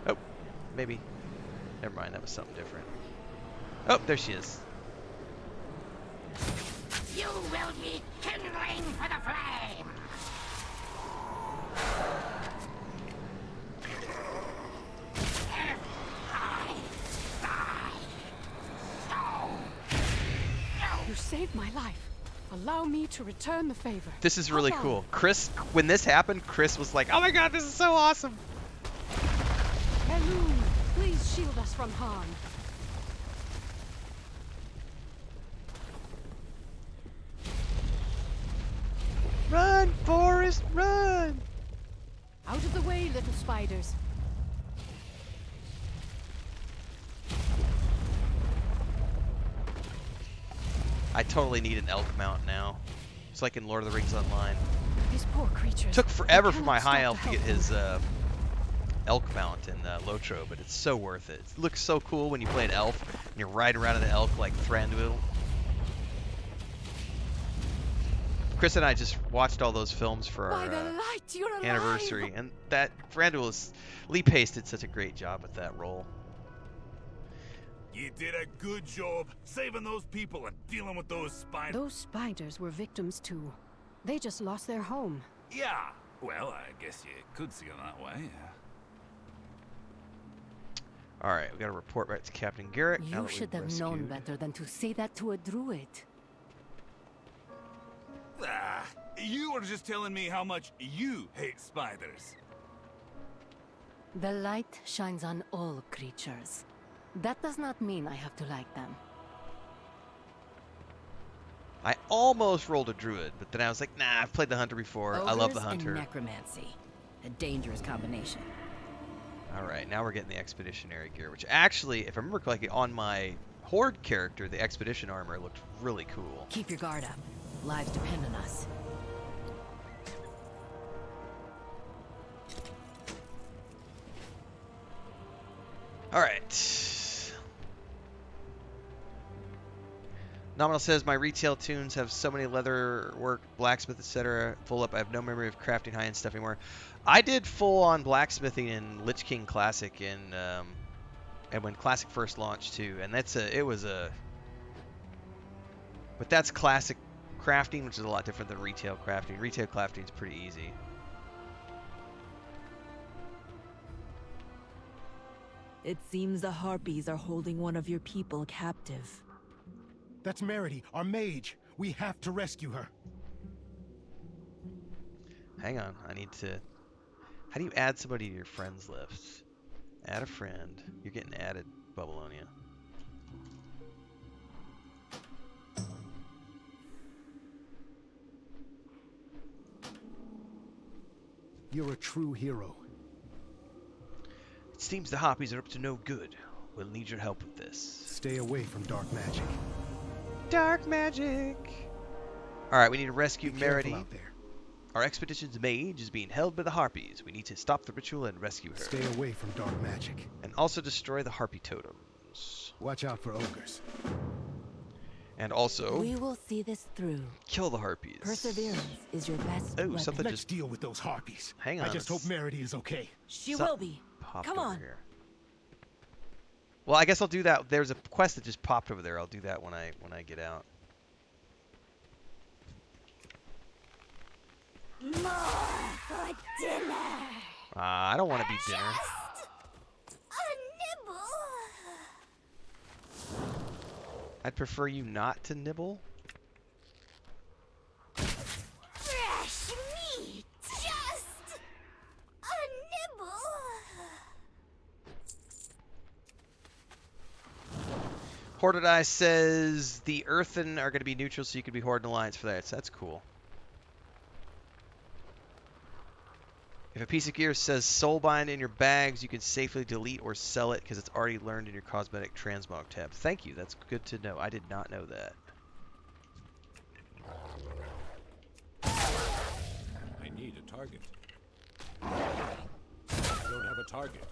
Oh, maybe. Never mind, that was something different. Oh, there she is. You will be kindling for the flame. You saved my life. Allow me to return the favor. This is really cool. Chris, when this happened, Chris was like, oh my god, this is so awesome. Elune, please shield us from harm. Run, Forrest, run! Out of the way, little spiders. I totally need an elk mount now. It's like in Lord of the Rings Online. These poor creatures. Took forever for my cannot high stop elf to get help his elk mount in Lotro, but it's so worth it. It looks so cool when you play an elf and you're riding around in an elk like Thranduil. Chris and I just watched all those films for our anniversary, and that Thranduil is... Lee Pace did such a great job with that role. You did a good job saving those people and dealing with those spiders. Those spiders were victims too. They just lost their home. Yeah, well, I guess you could see it that way. Alright, we gotta report back to Captain Garrett. You should have known better than to say that to a druid. Ah, you were just telling me how much you hate spiders. The light shines on all creatures. That does not mean I have to like them. I almost rolled a druid, but then I was like, nah, I've played the hunter before. I love the Ogres hunter. and necromancy. A dangerous combination. Alright, now we're getting the expeditionary gear, which actually, if I remember correctly, on my horde character, the expedition armor looked really cool. Keep your guard up. Lives depend on us. Alright. Nominal says, my retail tunes have so many leather work, blacksmith, etc. Full up, I have no memory of crafting high-end stuff anymore. I did full-on blacksmithing in Lich King Classic and when Classic first launched too, and but that's Classic crafting, which is a lot different than retail crafting. Retail crafting is pretty easy. It seems the Harpies are holding one of your people captive. That's Meredy, our mage. We have to rescue her. Hang on, I need to... How do you add somebody to your friends list? Add a friend. You're getting added, Babylonia. You're a true hero. It seems the Harpies are up to no good. We'll need your help with this. Stay away from dark magic. Dark magic! Alright, we need to rescue Be careful Meredy. out there. Our expedition's mage is being held by the Harpies. We need to stop the ritual and rescue her. Stay away from dark magic. And also destroy the Harpy totems. Watch out for ogres. And also... We will see this through. Kill the Harpies. Perseverance is your best weapon. Something Let's just... deal with those harpies. Hang on. I just hope Meredy is okay. She will be. Come on. Here. Well, I guess I'll do that. There's a quest that just popped over there. I'll do that when I get out. More for dinner. I don't want to be dinner. A nibble. I'd prefer you not to nibble. Fresh meat. Just a nibble. Hordadai says the Earthen are going to be neutral, so you could be Horde and Alliance for that. So that's cool. If a piece of gear says Soulbind in your bags, you can safely delete or sell it because it's already learned in your Cosmetic Transmog tab. Thank you. That's good to know. I did not know that. I need a target. I don't have a target.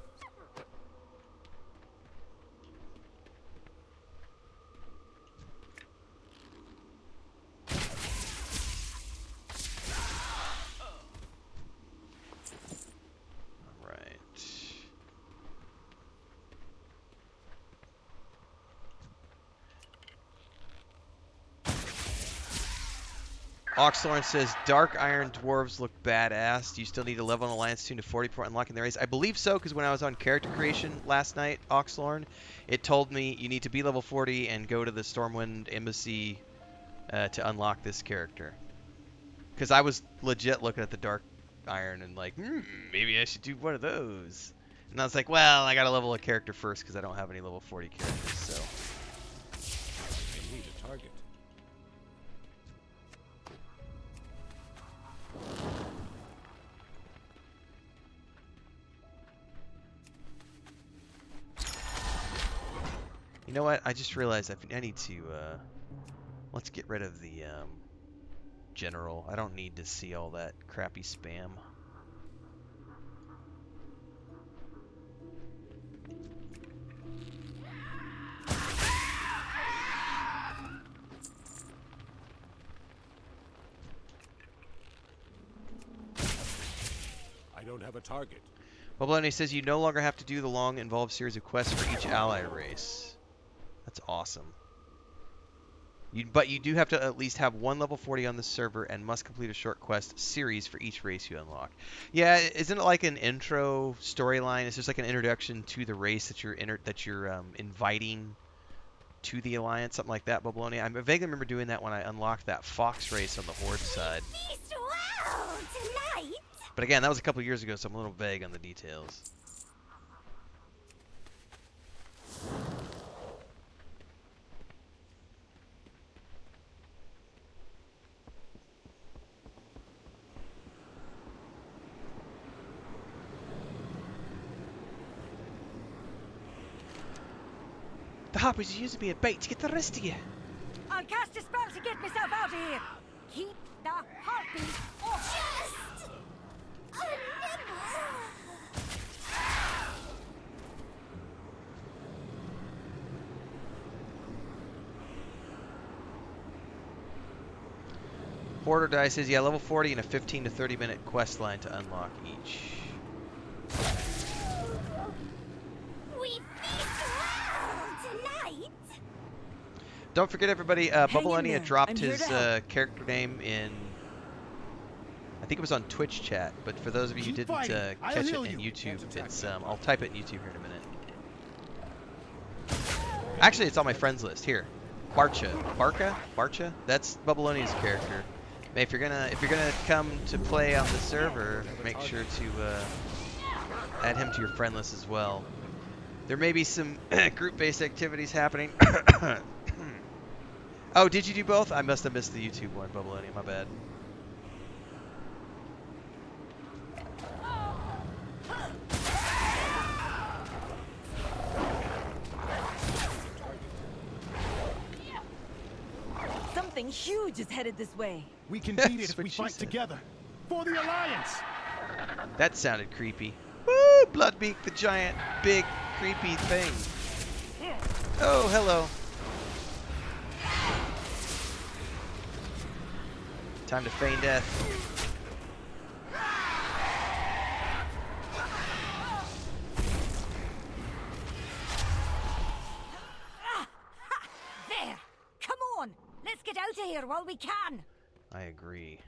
Oxlorn says, Dark Iron Dwarves look badass. Do you still need to level an Alliance tune to 40 before unlocking the race? I believe so, because when I was on character creation last night, Oxlorn, it told me you need to be level 40 and go to the Stormwind Embassy to unlock this character. Because I was legit looking at the Dark Iron and like, maybe I should do one of those. And I was like, well, I got to level a character first because I don't have any level 40 characters, so... I need a target. You know what? I just realized I need to, let's get rid of the, general. I don't need to see all that crappy spam. I don't have a target. Bobloni says you no longer have to do the long, involved series of quests for each ally race. That's awesome. But you do have to at least have one level 40 on the server and must complete a short quest series for each race you unlock. Yeah, isn't it like an intro storyline? It's just like an introduction to the race that you're inviting to the Alliance, something like that, Bobloni. I vaguely remember doing that when I unlocked that Fox race on the Horde side. Feast well tonight. But again, that was a couple years ago, so I'm a little vague on the details. The Harpies are using me as bait to get the rest of you. I'll cast a spell to get myself out of here. Keep the harpies off. Just a nibble. Hoarder Dice says, yeah, level 40 and a 15 to 30 minute quest line to unlock each. We feast well tonight. Don't forget, everybody, in Bubbleonia there. dropped I'm here his to help. character name in, I think it was on Twitch chat, but for those of you who Keep didn't fighting. I'll catch it heal in you. YouTube, it's, I'll type it in YouTube here in a minute. Actually, it's on my friends list. Here. Barcha? That's Bubblonia's character. If you're gonna come to play on the server, make sure to add him to your friend list as well. There may be some group-based activities happening. Oh, did you do both? I must have missed the YouTube one, Bubblonia. My bad. Something huge is headed this way. We can beat it That's if we what she fight said. together. For the Alliance! That sounded creepy. Woo! Bloodbeak, the giant, big, creepy thing. Oh, hello. Time to feign death. There. Come on. Let's get out of here while we can. I agree.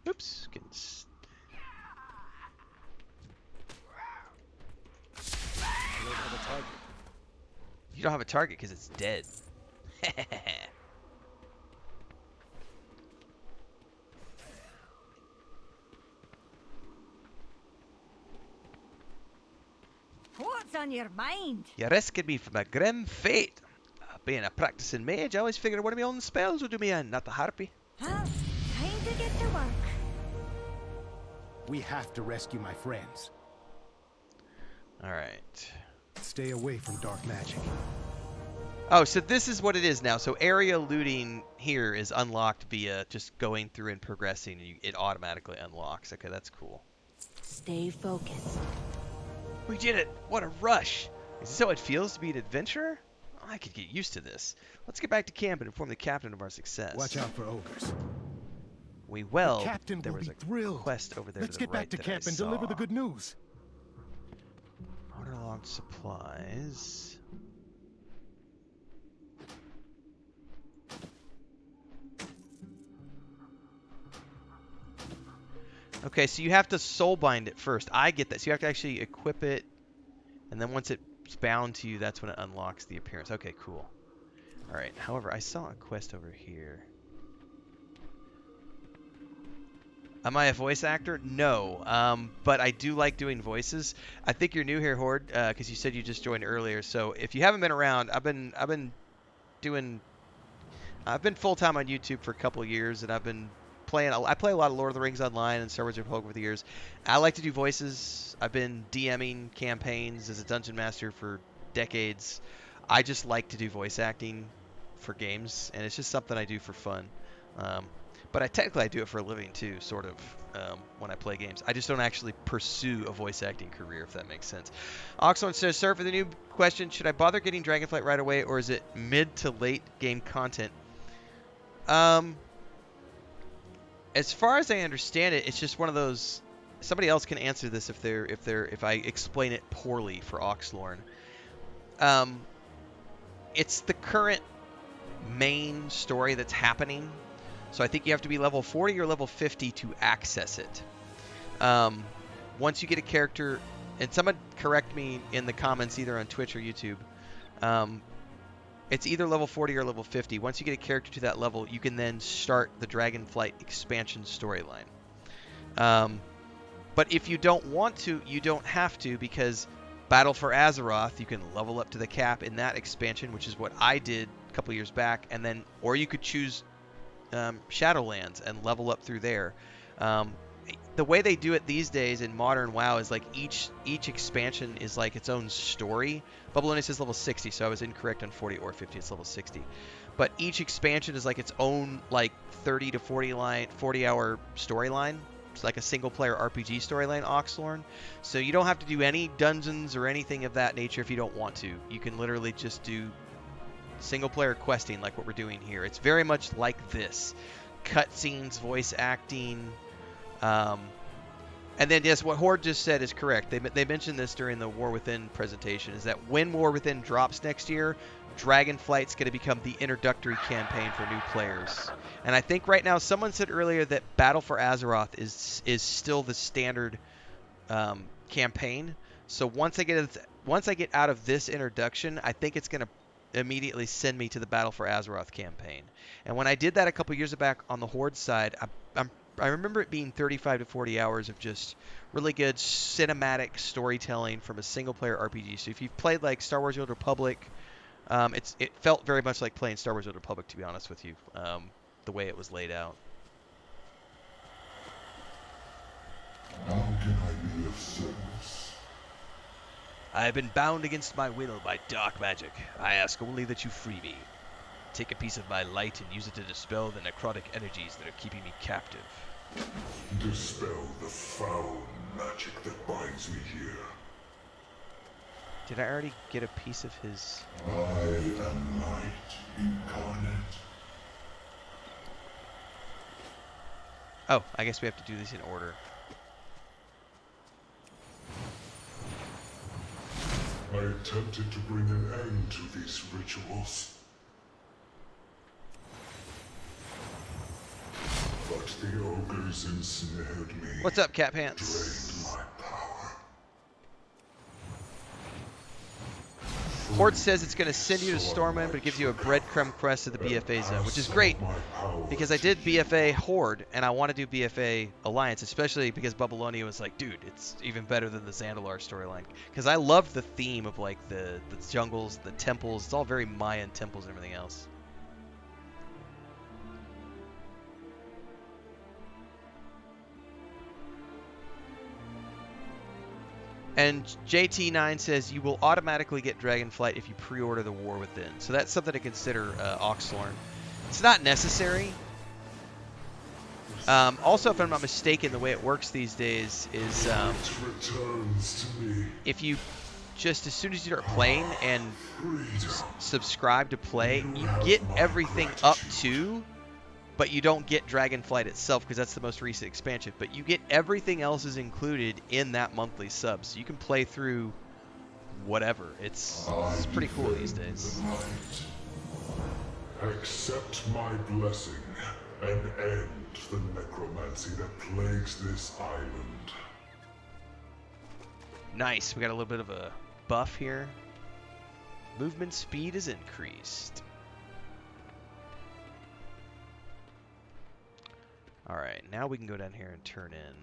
Oops. Getting I don't have a target. You don't have a target because it's dead. What's on your mind? You rescued me from a grim fate. Being a practicing mage, I always figured one of my own spells would do me in, not the harpy. Well, time to get to work. We have to rescue my friends. Alright. Stay away from dark magic. Oh, so this is what it is now. So area looting here is unlocked via just going through and progressing, and it automatically unlocks. Okay, that's cool. Stay focused. We did it! What a rush! Is this how it feels to be an adventurer? Oh, I could get used to this. Let's get back to camp and inform the captain of our success. Watch out for ogres. We The well. captain There will was be a thrilled. quest over there Let's to the get right back to that camp I and deliver saw. the good news. Waterlogged supplies. Okay, so you have to soulbind it first. I get that. So you have to actually equip it, and then once it's bound to you, that's when it unlocks the appearance. Okay, cool. All right. However, I saw a quest over here. Am I a voice actor? No, but I do like doing voices. I think you're new here, Horde, because you said you just joined earlier. So if you haven't been around, I've been full time on YouTube for a couple of years, and I've been playing. I play a lot of Lord of the Rings Online and Star Wars Republic over the years. I like to do voices. I've been DMing campaigns as a dungeon master for decades. I just like to do voice acting for games, and it's just something I do for fun. But I do it for a living too, sort of, when I play games. I just don't actually pursue a voice acting career, if that makes sense. Oxlorn says, sir, for the new question, should I bother getting Dragonflight right away, or is it mid to late game content? As far as I understand it, it's just one of those. Somebody else can answer this if I explain it poorly for Oxlorn. It's the current main story that's happening. So I think you have to be level 40 or level 50 to access it. Once you get a character, and someone correct me in the comments either on Twitch or YouTube, it's either level 40 or level 50. Once you get a character to that level, you can then start the Dragonflight expansion storyline. But if you don't want to, you don't have to, because Battle for Azeroth, you can level up to the cap in that expansion, which is what I did a couple years back, and then, or you could choose Shadowlands and level up through there. The way they do it these days in modern WoW is like each expansion is like its own story. Babylonia says level 60, so I was incorrect on 40 or 50. It's level 60. But each expansion is like its own like 30 to 40 hour storyline. It's like a single player RPG storyline, Oxlorn. So you don't have to do any dungeons or anything of that nature if you don't want to. You can literally just do single player questing like what we're doing here. It's very much like this. Cutscenes, voice acting. And then, yes, what Horde just said is correct. They mentioned this during the War Within presentation, is that when War Within drops next year, Dragonflight's going to become the introductory campaign for new players. And I think right now, someone said earlier that Battle for Azeroth is still the standard campaign. So once I get out of this introduction, I think it's going to immediately send me to the Battle for Azeroth campaign. And when I did that a couple years back on the Horde side, I remember it being 35 to 40 hours of just really good cinematic storytelling from a single-player RPG. So if you've played like Star Wars: The Old Republic, it felt very much like playing Star Wars: The Old Republic, to be honest with you, the way it was laid out. How can I be of service? I have been bound against my will by dark magic. I ask only that you free me. Take a piece of my light and use it to dispel the necrotic energies that are keeping me captive. Dispel the foul magic that binds me here. Did I already get a piece of his? I am light incarnate. Oh, I guess we have to do these in order. I attempted to bring an end to these rituals. But the ogres ensnared me. What's up, Cat Pants? Drained my power. Horde says it's going to send you to Stormwind, but it gives you a breadcrumb quest to the BFA zone, which is great, because I did BFA Horde, and I want to do BFA Alliance, especially because Babylonia was like, dude, it's even better than the Zandalar storyline. Because I love the theme of like the jungles, the temples. It's all very Mayan temples and everything else. And JT9 says you will automatically get Dragonflight if you pre-order the War Within. So that's something to consider, Oxlorn. It's not necessary. Also, if I'm not mistaken, the way it works these days is if you just, as soon as you start playing and subscribe to play, you get everything up to, but you don't get Dragonflight itself because that's the most recent expansion. But you get everything else is included in that monthly sub, so you can play through whatever. It's pretty cool these days. Accept my blessing and end the necromancy that plagues this island. Nice. We got a little bit of a buff here. Movement speed is increased. Alright, now we can go down here and turn in.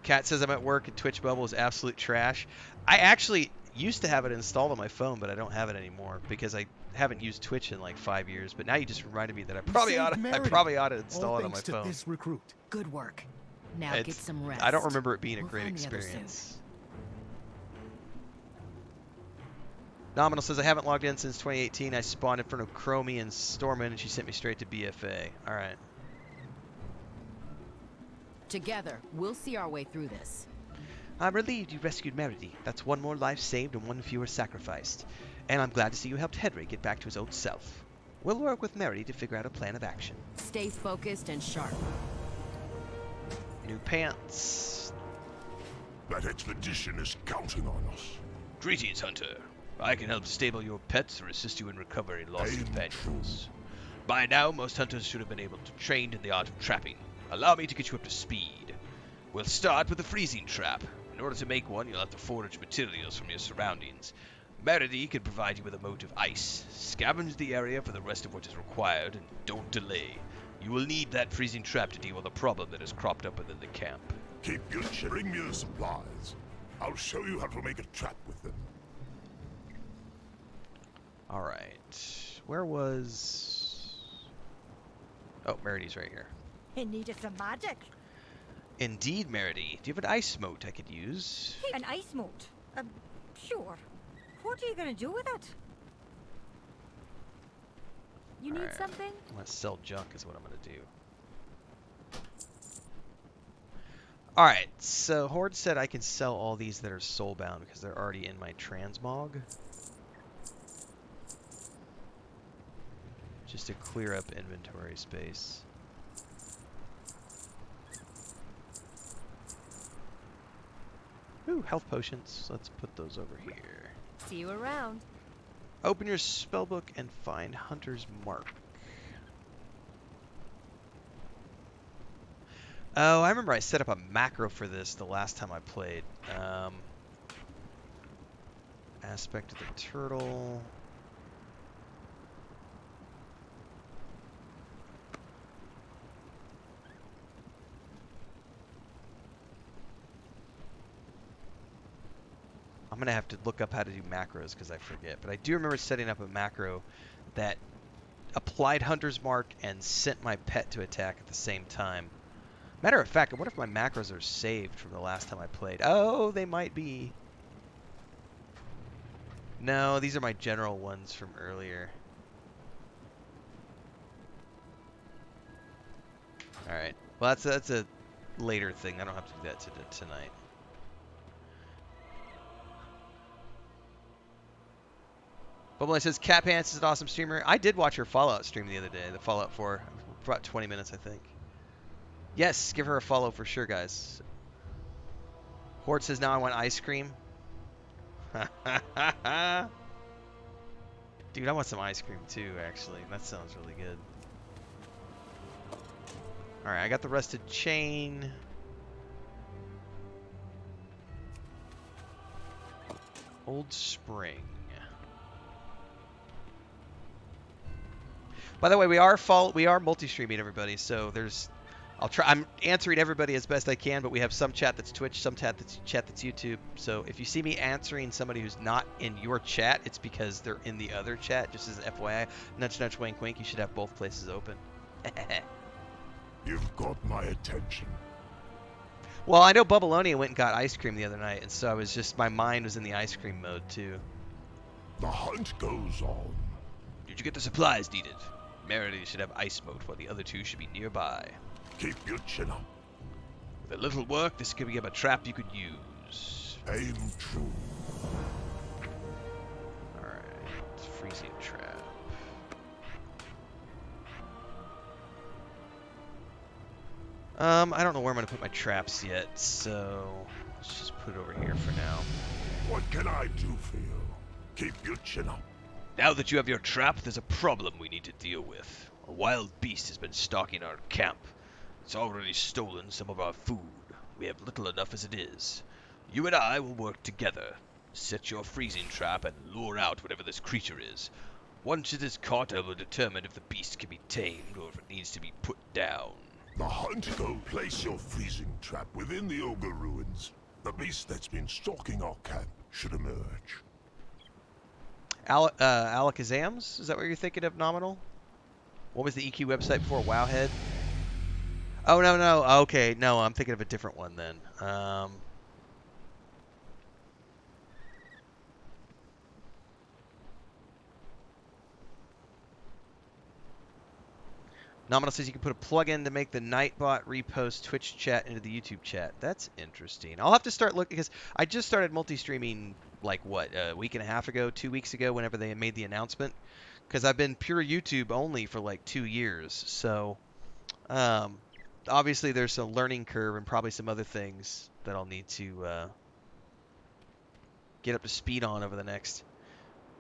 Kat says I'm at work and Twitch Bubble is absolute trash. I actually used to have it installed on my phone, but I don't have it anymore because I haven't used Twitch in like 5 years. But now you just reminded me that I probably ought to install it on my phone. This recruit. Good work. Now get some rest. I don't remember it being a great experience. Nominal says, I haven't logged in since 2018. I spawned in front of Chromie and Stormwind, and she sent me straight to BFA. All right. Together, we'll see our way through this. I'm relieved you rescued Meredy. That's one more life saved and one fewer sacrificed. And I'm glad to see you helped Henry get back to his old self. We'll work with Meredy to figure out a plan of action. Stay focused and sharp. New pants. That expedition is counting on us. Greetings, Hunter. I can help stable your pets or assist you in recovering lost companions. By now, most hunters should have been able to train in the art of trapping. Allow me to get you up to speed. We'll start with a freezing trap. In order to make one, you'll have to forage materials from your surroundings. Meredy can provide you with a mote of ice. Scavenge the area for the rest of what is required, and don't delay. You will need that freezing trap to deal with a problem that has cropped up within the camp. Keep your chin. Bring me the supplies. I'll show you how to make a trap with them. Alright. Where was... Oh, Meridy's right here. He needed some magic. Indeed, Meredy. Do you have an ice mote I could use? An ice mote? Sure. What are you gonna do with it? You need something? I'm gonna sell junk is what I'm gonna do. Alright, so Horde said I can sell all these that are soulbound because they're already in my transmog. Just to clear up inventory space. Ooh, health potions. Let's put those over here. See you around. Open your spellbook and find Hunter's Mark. Oh, I remember I set up a macro for this the last time I played. Aspect of the turtle. I'm going to have to look up how to do macros because I forget. But I do remember setting up a macro that applied Hunter's Mark and sent my pet to attack at the same time. Matter of fact, I wonder if my macros are saved from the last time I played. Oh, they might be. No, these are my general ones from earlier. Alright. Well, that's a later thing. I don't have to do that tonight. Bubble says, Cat Pants is an awesome streamer. I did watch her Fallout stream the other day. The Fallout 4. For about 20 minutes, I think. Yes, give her a follow for sure, guys. Horde says, now I want ice cream. Dude, I want some ice cream too, actually. That sounds really good. Alright, I got the rusted chain. Old Spring. By the way, we are multi-streaming, everybody, so there's... I'm answering everybody as best I can, but we have some chat that's Twitch, some chat that's YouTube. So if you see me answering somebody who's not in your chat, it's because they're in the other chat. Just as an FYI, nudge, nudge, wink, wink. You should have both places open. You've got my attention. Well, I know Bubbleonia went and got ice cream the other night, and so I was just my mind was in the ice cream mode too. The hunt goes on. Did you get the supplies needed? Meredy should have ice moat, while the other two should be nearby. Keep your chin up. With a little work, this could become a trap you could use. Aim true. Alright, freezing trap. I don't know where I'm going to put my traps yet, so let's just put it over here for now. What can I do for you? Keep your chin up. Now that you have your trap, there's a problem we need to deal with. A wild beast has been stalking our camp. It's already stolen some of our food. We have little enough as it is. You and I will work together. Set your freezing trap and lure out whatever this creature is. Once it is caught, I will determine if the beast can be tamed or if it needs to be put down. The hunt go place your freezing trap within the ogre ruins. The beast that's been stalking our camp should emerge. Alakazams? Is that what you're thinking of, Nominal? What was the EQ website before? Wowhead? Oh, no. Okay, no, I'm thinking of a different one then. Nominal says you can put a plugin to make the Nightbot repost Twitch chat into the YouTube chat. That's interesting. I'll have to start looking, because I just started multi-streaming, like, what, a week and a half ago, 2 weeks ago, whenever they made the announcement. Because I've been pure YouTube only for, like, 2 years. So, obviously there's a learning curve and probably some other things that I'll need to get up to speed on over the next...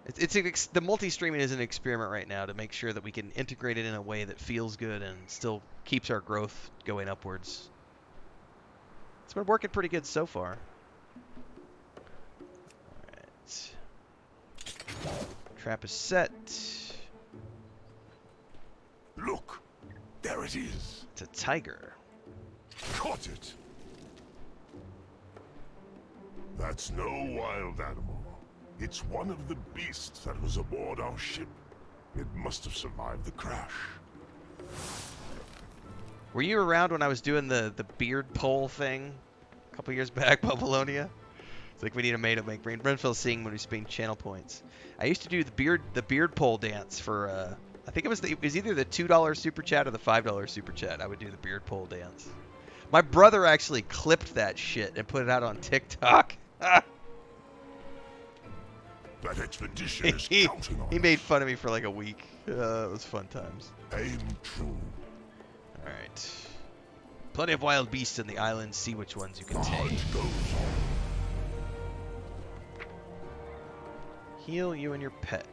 the multi-streaming is an experiment right now to make sure that we can integrate it in a way that feels good and still keeps our growth going upwards. It's been working pretty good so far. Alright. Trap is set. Look! There it is! It's a tiger. Caught it! That's no wild animal. It's one of the beasts that was aboard our ship. It must have survived the crash. Were you around when I was doing the beard pole thing a couple years back, Babylonia? It's like we need a mate to make Renfail sing when we spend channel points. I used to do the beard pole dance for I think it was either the $2 super chat or the $5 super chat. I would do the beard pole dance. My brother actually clipped that shit and put it out on TikTok. That expedition is counting on He made fun of me for like a week. It was fun times. Aim true. Alright. Plenty of wild beasts in the island. See which ones you can take. Heal you and your pet.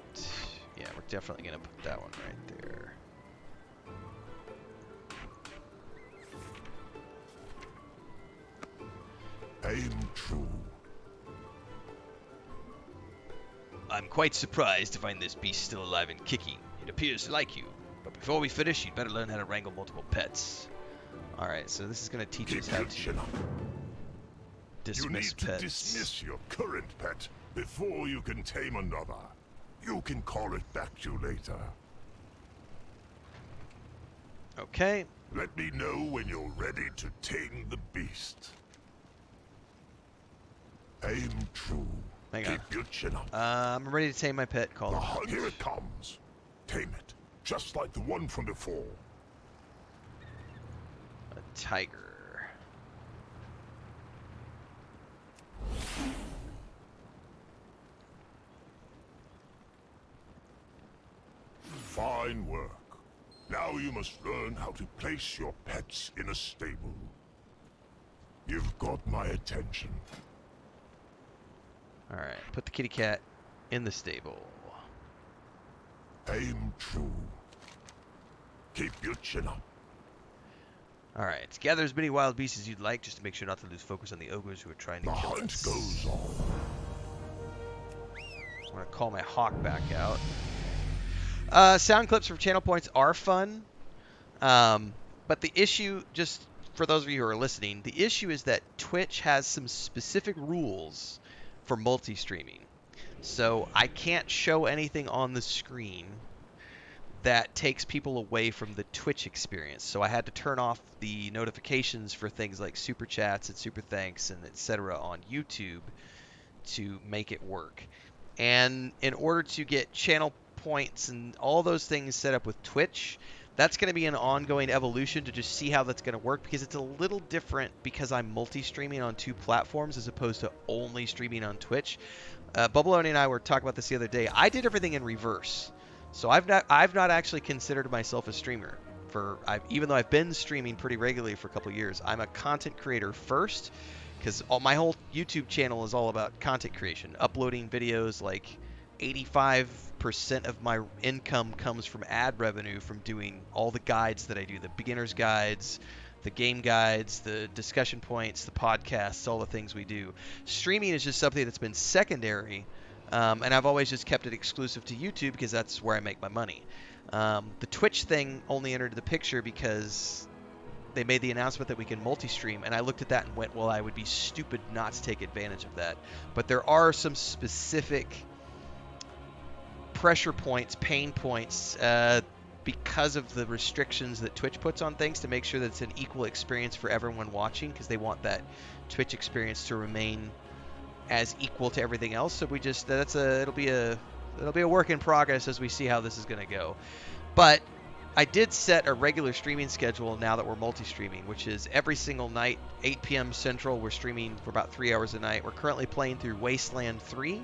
Yeah, we're definitely going to put that one right there. Aim true. I'm quite surprised to find this beast still alive and kicking. It appears to like you. But before we finish, you'd better learn how to wrangle multiple pets. Alright, so this is going to teach us how to dismiss You need pets. to dismiss your current pet before you can tame another. You can call it back to you later. Okay. Let me know when you're ready to tame the beast. Aim true. Hang on. Keep your chin up. I'm ready to tame my pet. Call it. Here it comes. Tame it, just like the one from before. A tiger. Fine work. Now you must learn how to place your pets in a stable. You've got my attention. Alright, put the kitty cat in the stable. Aim true. Keep your chin up. Alright, gather as many wild beasts as you'd like, just to make sure not to lose focus on the ogres who are trying to The kill hunt us. goes on. I'm going to call my hawk back out. Sound clips for channel points are fun. But the issue, just for those of you who are listening, the issue is that Twitch has some specific rules for multi-streaming. So I can't show anything on the screen that takes people away from the Twitch experience. So I had to turn off the notifications for things like SuperChats and SuperThanks and etc. on YouTube to make it work. And in order to get channel points and all those things set up with Twitch, that's going to be an ongoing evolution to just see how that's going to work, because it's a little different because I'm multi-streaming on two platforms as opposed to only streaming on Twitch. Bubbaloni and I were talking about this the other day. I did everything in reverse. So I've not actually considered myself a streamer. Even though I've been streaming pretty regularly for a couple of years, I'm a content creator first, because my whole YouTube channel is all about content creation, uploading videos. Like 85% of my income comes from ad revenue from doing all the guides that I do, the beginner's guides, the game guides, the discussion points, the podcasts, all the things we do. Streaming is just something that's been secondary. And I've always just kept it exclusive to YouTube because that's where I make my money. The Twitch thing only entered the picture because they made the announcement that we can multi-stream, and I looked at that and went, well, I would be stupid not to take advantage of that. But there are some specific pressure points, pain points, because of the restrictions that Twitch puts on things, to make sure that it's an equal experience for everyone watching, because they want that Twitch experience to remain as equal to everything else. So it'll be a work in progress as we see how this is going to go. But I did set a regular streaming schedule now that we're multi-streaming, which is every single night, 8 p.m. Central, we're streaming for about 3 hours a night. We're currently playing through Wasteland 3.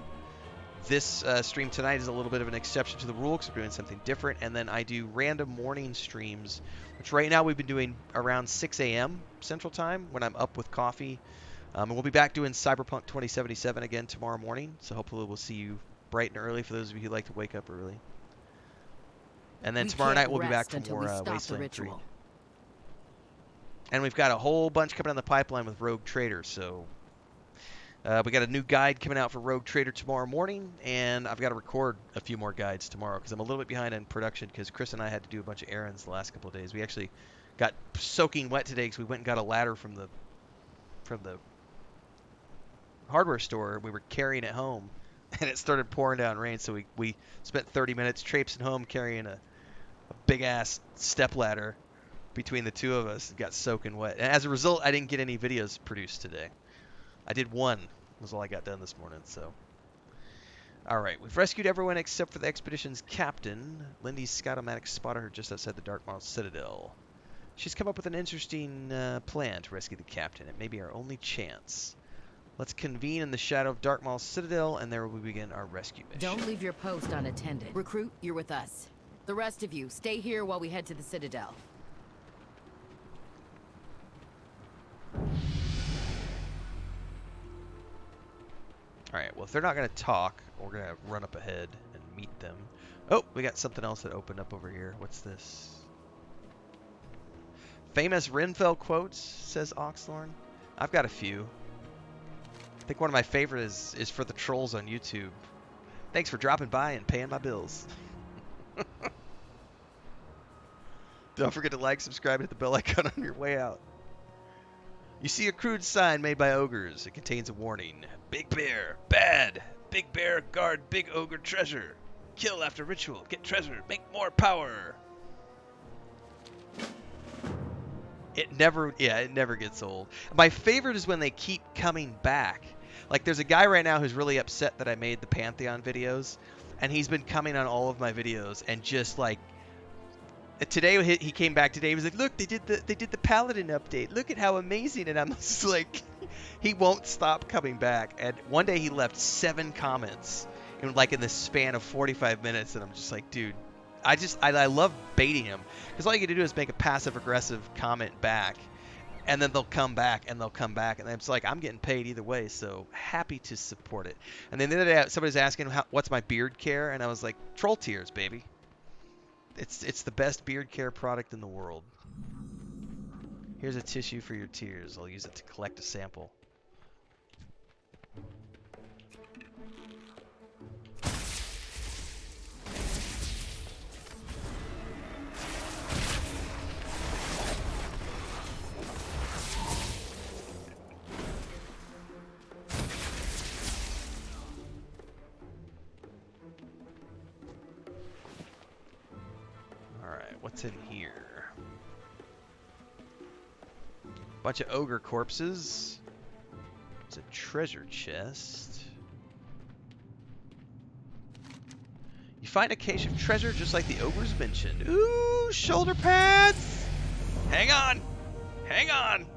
This stream tonight is a little bit of an exception to the rule because we're doing something different. And then I do random morning streams, which right now we've been doing around 6 a.m. Central Time when I'm up with coffee. And we'll be back doing Cyberpunk 2077 again tomorrow morning. So hopefully we'll see you bright and early for those of you who like to wake up early. And then tomorrow night we'll be back for more Wasteland 3. And we've got a whole bunch coming down the pipeline with Rogue Trader. So we got a new guide coming out for Rogue Trader tomorrow morning. And I've got to record a few more guides tomorrow because I'm a little bit behind in production because Chris and I had to do a bunch of errands the last couple of days. We actually got soaking wet today because we went and got a ladder from the hardware store. We were carrying it home and it started pouring down rain, so we spent 30 minutes traipsing home carrying a big-ass stepladder between the two of us. It got soaking wet. And as a result, I didn't get any videos produced today. I did one. Was all I got done this morning, so. Alright, we've rescued everyone except for the expedition's captain. Lindy's Scout-O-Matic spotted her just outside the Darkmaul Citadel. She's come up with an interesting plan to rescue the captain. It may be our only chance. Let's convene in the shadow of Darkmaul Citadel, and there we begin our rescue mission. Don't leave your post unattended. Recruit, you're with us. The rest of you, stay here while we head to the Citadel. Alright, well, if they're not going to talk, we're going to run up ahead and meet them. Oh, we got something else that opened up over here. What's this? Famous Renfail quotes, says Oxlorn. I've got a few. I think one of my favorites is for the trolls on YouTube. Thanks for dropping by and paying my bills. Don't forget to like, subscribe, and hit the bell icon on your way out. You see a crude sign made by ogres. It contains a warning. Big bear, bad. Big bear, guard big ogre treasure. Kill after ritual, get treasure, make more power. It never gets old. My favorite is when they keep coming back. Like, there's a guy right now who's really upset that I made the Pantheon videos, and he's been coming on all of my videos and just like, today he came back today. He was like, "Look, they did the Paladin update. Look at how amazing!" And I'm just like, he won't stop coming back. And one day he left 7 comments in the span of 45 minutes, and I'm just like, dude, I love baiting him, because all you got to do is make a passive aggressive comment back, and then they'll come back and they'll come back, and it's like, I'm getting paid either way, so happy to support it. And then the other day somebody's asking what's my beard care, and I was like, Troll Tears, baby. It's the best beard care product in the world. Here's a tissue for your tears. I'll use it to collect a sample. What's in here? Bunch of ogre corpses. It's a treasure chest. You find a cache of treasure just like the ogres mentioned. Ooh, shoulder pads! Hang on! Hang on!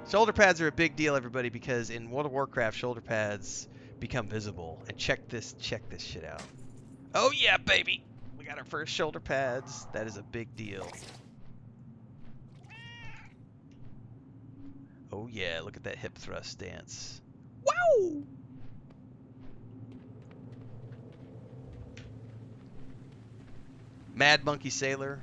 Shoulder pads are a big deal, everybody, because in World of Warcraft, shoulder pads become visible. And check this shit out. Oh yeah, baby! We got our first shoulder pads. That is a big deal. Oh yeah, look at that hip thrust dance. Wow! Mad Monkey Sailor.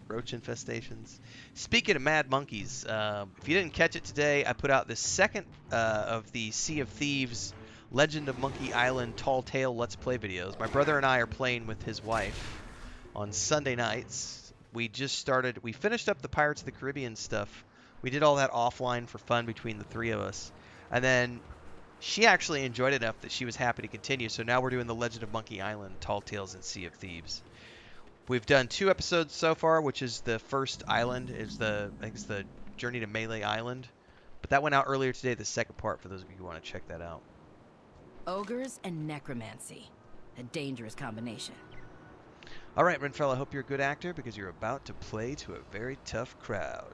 Roach infestations. Speaking of mad monkeys, if you didn't catch it today, I put out the second of the Sea of Thieves Legend of Monkey Island Tall Tale Let's Play videos. My brother and I are playing with his wife on Sunday nights. We finished up the Pirates of the Caribbean stuff. We did all that offline for fun between the 3 of us. And then she actually enjoyed it enough that she was happy to continue. So now we're doing the Legend of Monkey Island Tall Tales and Sea of Thieves. We've done 2 episodes so far, which is the first island. I think it's the Journey to Melee Island. But that went out earlier today, the second part, for those of you who want to check that out. Ogres and necromancy. A dangerous combination. Alright, Renfail, I hope you're a good actor, because you're about to play to a very tough crowd.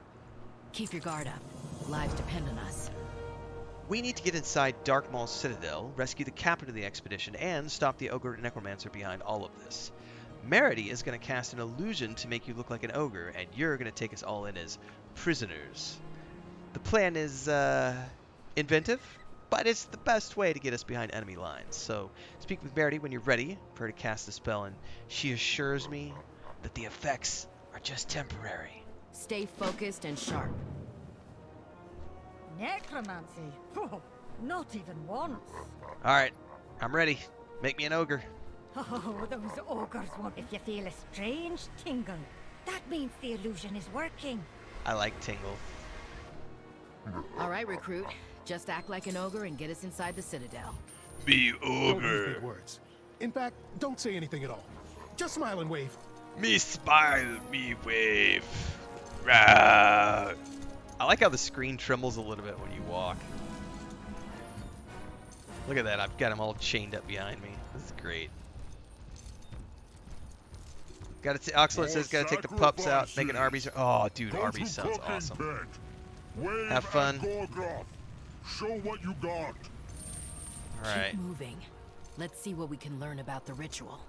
Keep your guard up. Lives depend on us. We need to get inside Darkmaul Citadel, rescue the captain of the expedition, and stop the ogre necromancer behind all of this. Merity is going to cast an illusion to make you look like an ogre, and you're going to take us all in as prisoners. The plan is inventive, but it's the best way to get us behind enemy lines. So speak with Merity when you're ready for her to cast the spell, and she assures me that the effects are just temporary. Stay focused and sharp. Necromancy? Oh, not even once. Alright, I'm ready. Make me an ogre. Oh, those ogres won't. If you feel a strange tingle, that means the illusion is working. I like tingle. All right, recruit. Just act like an ogre and get us inside the Citadel. Me Don't use ogre. big words. In fact, don't say anything at all. Just smile and wave. Me smile, me wave. Rah. I like how the screen trembles a little bit when you walk. Look at that, I've got them all chained up behind me. This is great. Oxalate says gotta take the pups out, make an Arby's. Oh, dude, Arby's sounds awesome. Have fun. Show what you got. Alright. Keep moving. Let's see what we can learn about the ritual.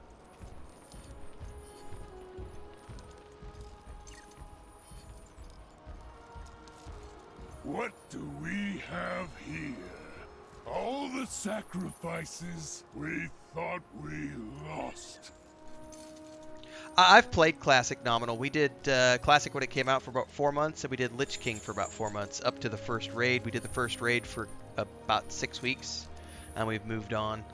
What do we have here? All the sacrifices we thought we lost. I've played Classic nominal. We did Classic when it came out for about 4 months, and we did Lich King for about 4 months, up to the first raid. We did the first raid for about 6 weeks, and we've moved on.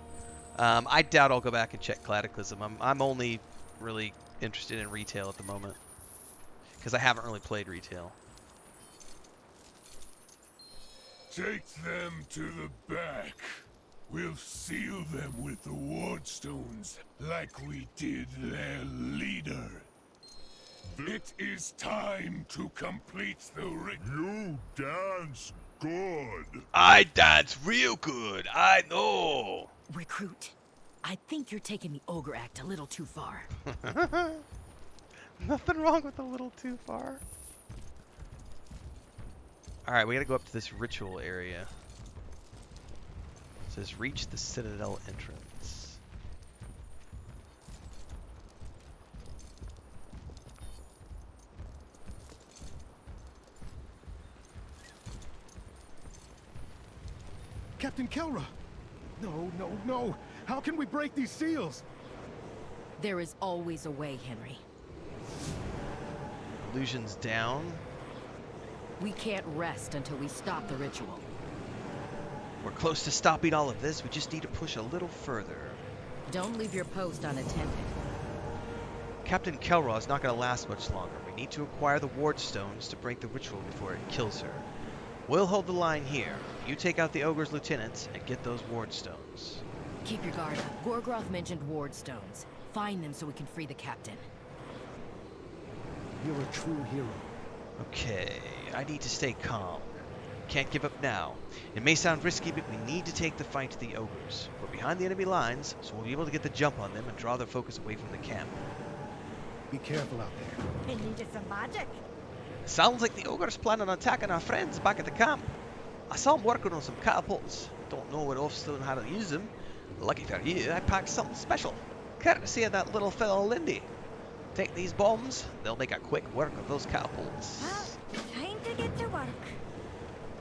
I doubt I'll go back and check Cataclysm. I'm only really interested in retail at the moment, because I haven't really played retail. Take them to the back. We'll seal them with the wardstones, like we did their leader. It is time to complete the You dance good. I dance real good, I know. Recruit, I think you're taking the ogre act a little too far. Nothing wrong with a little too far. Alright, we gotta go up to this ritual area. It says reach the Citadel entrance. Captain Kelra! No, no, no! How can we break these seals? There is always a way, Henry. Illusions down. We can't rest until we stop the ritual. We're close to stopping all of this. We just need to push a little further. Don't leave your post unattended. Captain Kelra is not going to last much longer. We need to acquire the ward stones to break the ritual before it kills her. We'll hold the line here. You take out the ogre's lieutenants and get those ward stones. Keep your guard up. Gorgroth mentioned ward stones. Find them so we can free the captain. You're a true hero. Okay, I need to stay calm. Can't give up now. It may sound risky, but we need to take the fight to the ogres. We're behind the enemy lines, so we'll be able to get the jump on them and draw their focus away from the camp. Be careful out there. He needed some magic. Sounds like the ogre's planning on attacking our friends back at the camp. I saw him working on some catapults. Don't know what Offstone how to use them. Lucky for you, I packed something special. Courtesy of that little fellow Lindy. Take these bombs, they'll make a quick work of those catapults. Well, time to get to work.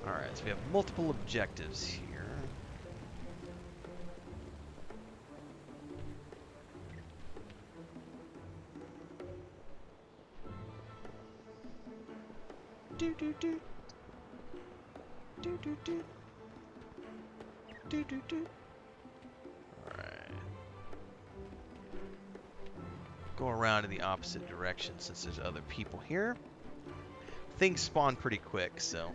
Alright, so we have multiple objectives here. Do do do. Do do do. Do do do. Alright. Go around in the opposite direction since there's other people here. Things spawn pretty quick, so.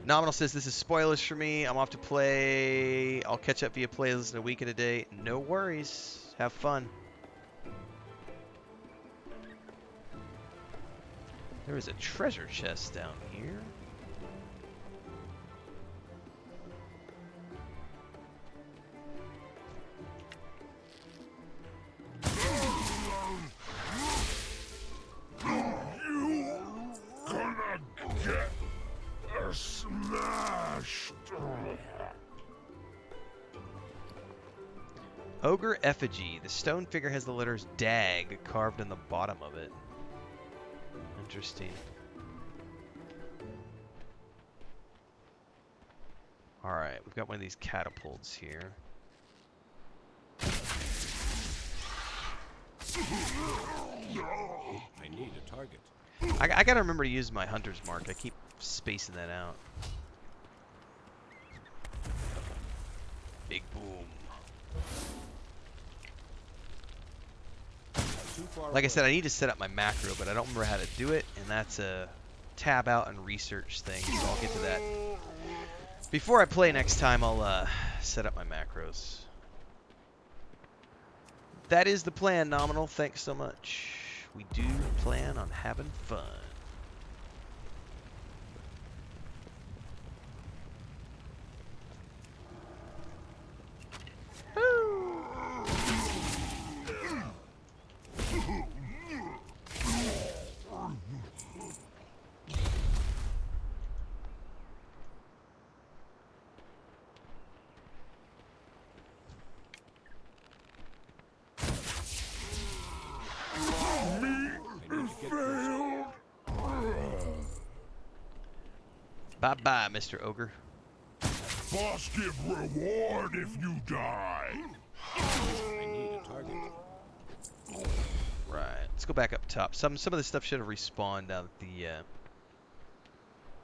Nominal says this is spoilers for me. I'm off to play. I'll catch up via playlist in a week and a day. No worries. Have fun. There is a treasure chest down here. Ogre effigy. The stone figure has the letters DAG carved in the bottom of it. Interesting. Alright, we've got one of these catapults here. I need a target. I gotta remember to use my hunter's mark. I keep spacing that out. Big boom. Like I said, I need to set up my macro, but I don't remember how to do it, and that's a tab out and research thing, so I'll get to that. Before I play next time, I'll set up my macros. That is the plan, Nominal. Thanks so much. We do plan on having fun. Bye-bye, Mr. Ogre. Boss give reward if you die. I need a target. Right. Let's go back up top. Some of this stuff should have respawned now that the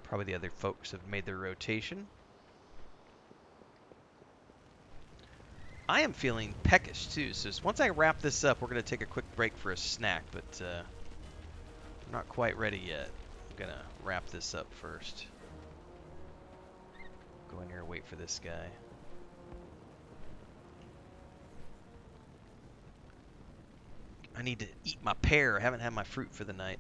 probably the other folks have made their rotation. I am feeling peckish too, so once I wrap this up, we're gonna take a quick break for a snack, but I'm not quite ready yet. I'm gonna wrap this up first. Go in here and wait for this guy. I need to eat my pear. I haven't had my fruit for the night.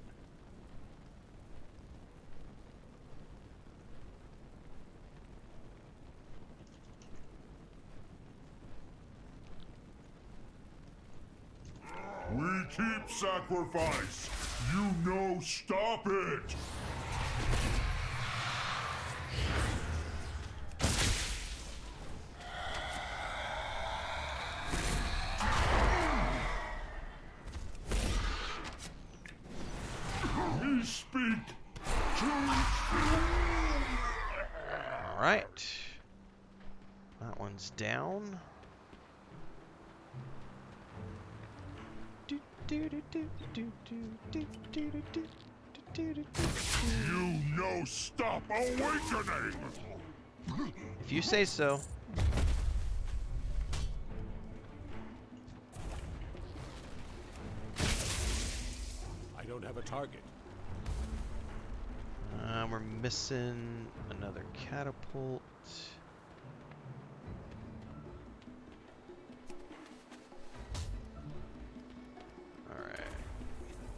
We keep sacrifice. You know, stop it. We speak All right. That one's down. You know, stop awakening. If you say so. I don't have a target. We're missing another catapult. Alright.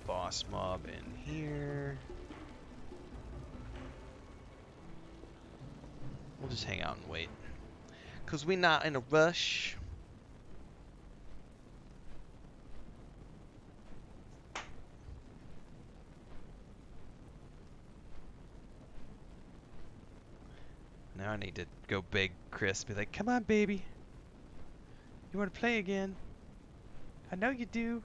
Boss mob in here. We'll just hang out and wait. 'Cause we're not in a rush. Now I need to go beg Chris, be like, come on, baby. You want to play again? I know you do.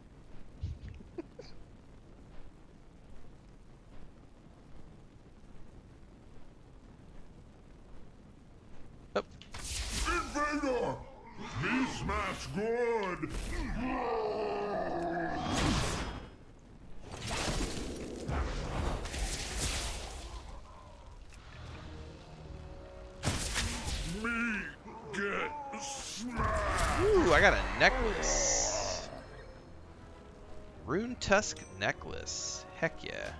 Oh. Invader! Me smash good! Me get smashed! Ooh, I got a necklace. Rune Tusk necklace. Heck yeah.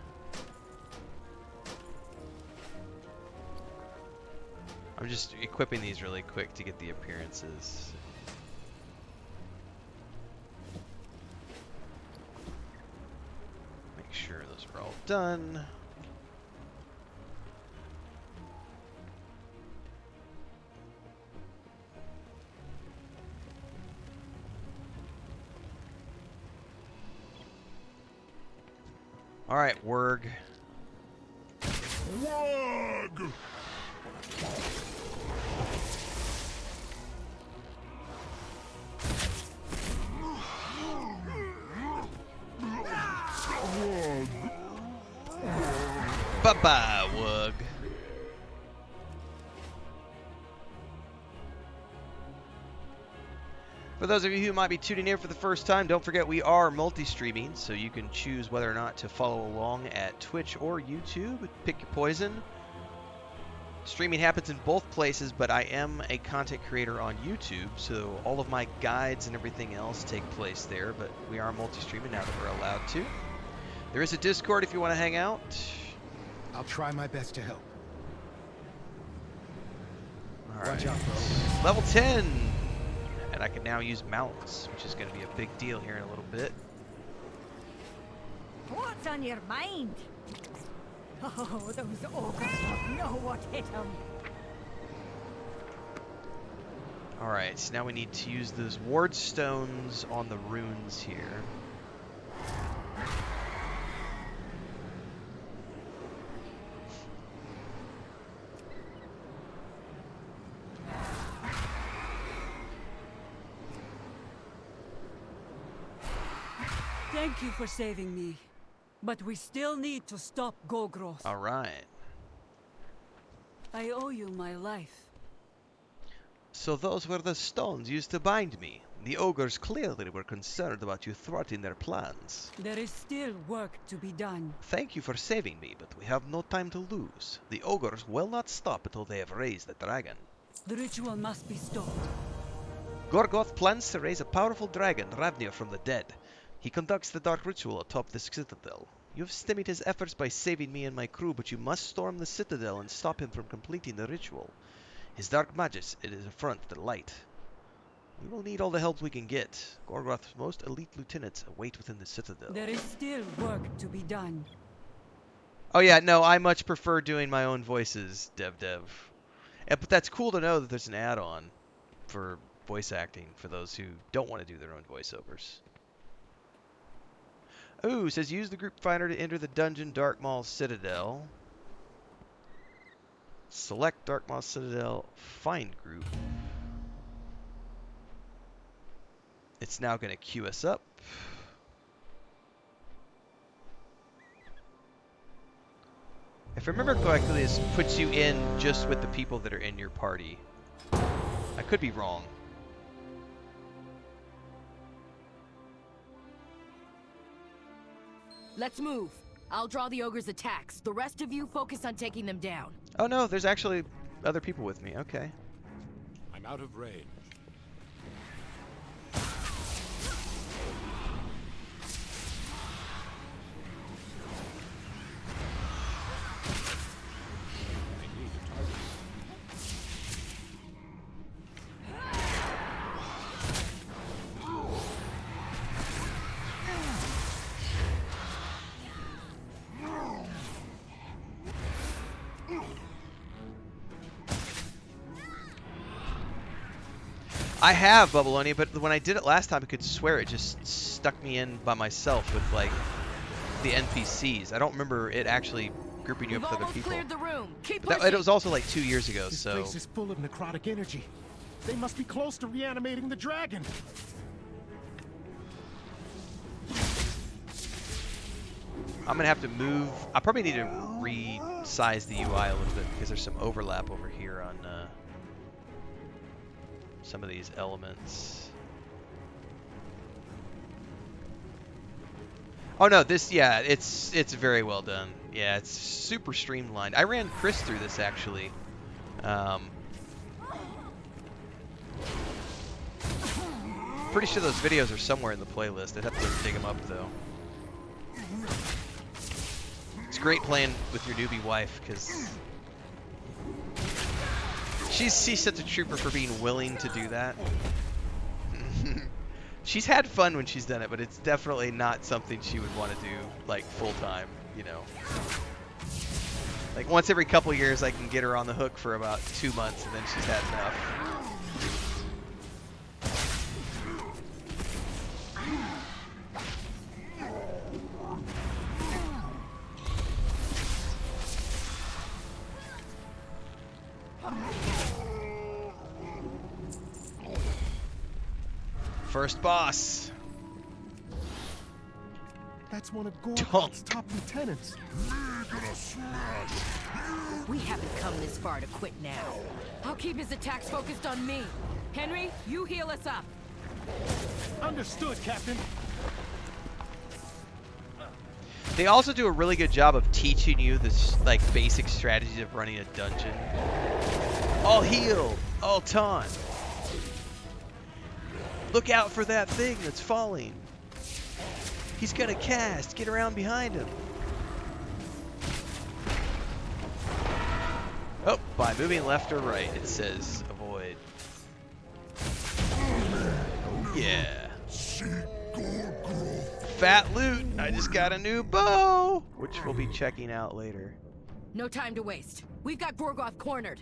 I'm just equipping these really quick to get the appearances. Make sure those are all done. All right, Werg. Wog! Bye-bye, Wug. For those of you who might be tuning in for the first time, don't forget we are multi-streaming, so you can choose whether or not to follow along at Twitch or YouTube. Pick your poison. Streaming happens in both places, but I am a content creator on YouTube, so all of my guides and everything else take place there, but we are multi-streaming now that we're allowed to. There is a Discord if you want to hang out. I'll try my best to help. Alright. Watch out for Level 10! And I can now use mounts, which is going to be a big deal here in a little bit. What's on your mind? Oh, those ogres don't know what hit them. Alright, so now we need to use those ward stones on the runes here. Thank you for saving me. But we still need to stop Gogroth. Alright. I owe you my life. So those were the stones used to bind me. The ogres clearly were concerned about you thwarting their plans. There is still work to be done. Thank you for saving me, but we have no time to lose. The ogres will not stop until they have raised the dragon. The ritual must be stopped. Gorgoth plans to raise a powerful dragon, Ravnir, from the dead. He conducts the dark ritual atop the citadel. You have stymied his efforts by saving me and my crew, but you must storm the citadel and stop him from completing the ritual. His dark magic, it is affront the light. We will need all the help we can get. Gorgoth's most elite lieutenants await within the citadel. There is still work to be done. Oh yeah, no, I much prefer doing my own voices, Dev. But that's cool to know that there's an add-on for voice acting for those who don't want to do their own voiceovers. Ooh, says use the group finder to enter the dungeon Dark Maul Citadel. Select Dark Maul Citadel, find group. It's now going to queue us up. If I remember correctly, this puts you in just with the people that are in your party. I could be wrong. Let's move. I'll draw the ogre's attacks. The rest of you focus on taking them down. Oh no, there's actually other people with me. Okay. I'm out of range. I have Bubbleonia, but when I did it last time, I could swear it just stuck me in by myself with, like, the NPCs. I don't remember it actually grouping you up with other people. Cleared the room. Keep but it was also like 2 years ago, This so... place is full of necrotic energy. They must be close to reanimating the dragon. I'm going to have to move... I probably need to resize the UI a little bit because there's some overlap over here on some of these elements. Oh no, this, yeah, it's very well done. Yeah, it's super streamlined. I ran Chris through this actually. Pretty sure those videos are somewhere in the playlist. I'd have to dig them up though. It's great playing with your newbie wife because she's such a trooper for being willing to do that. She's had fun when she's done it, but it's definitely not something she would want to do like full time, you know. Like once every couple years I can get her on the hook for about 2 months and then she's had enough. First boss. That's one of Gorgoth's top lieutenants. We haven't come this far to quit now. I'll keep his attacks focused on me. Henry, you heal us up. Understood, Captain. They also do a really good job of teaching you this like basic strategies of running a dungeon. All heal, all taunt. Look out for that thing that's falling. He's gonna cast. Get around behind him. Oh, bye. Why? Moving left or right? It says avoid. Oh yeah. Fat loot! I just got a new bow! Which we'll be checking out later. No time to waste. We've got Gorgoth cornered.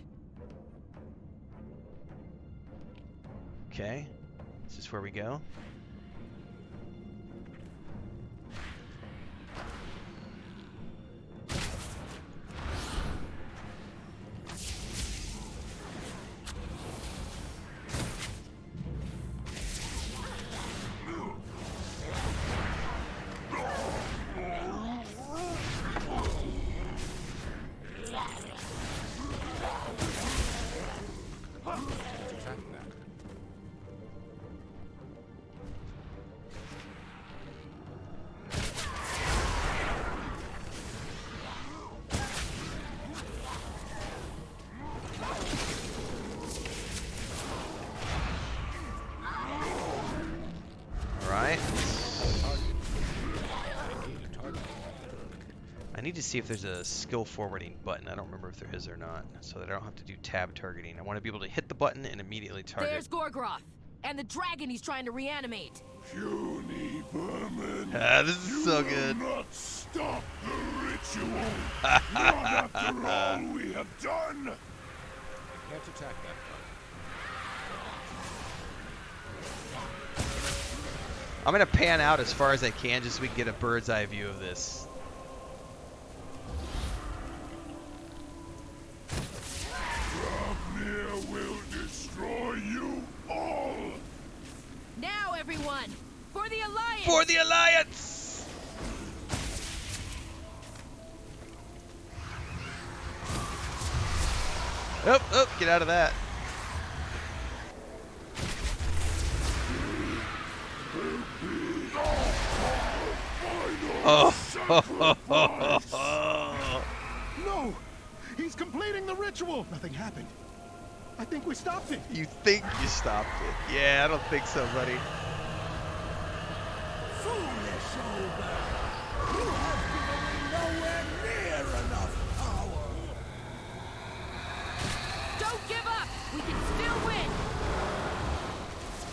Okay. Is this where we go? I need to see if there's a skill forwarding button. I don't remember if there is or not, so that I don't have to do tab targeting. I want to be able to hit the button and immediately target. There's Gorgoth, and the dragon he's trying to reanimate. Puny vermin. This is so good. You will not stop the ritual. Not after all we have done. I can't attack that I'm going to pan out as far as I can just so we can get a bird's eye view of this. Grafnir will destroy you all. Now, everyone, for the Alliance! For the Alliance! Oh, get out of that. Oh. No! He's completing the ritual! Nothing happened. I think we stopped it. You think you stopped it? Yeah, I don't think so, buddy. Foolish ogre! You have given me nowhere near enough power. Don't give up! We can still win!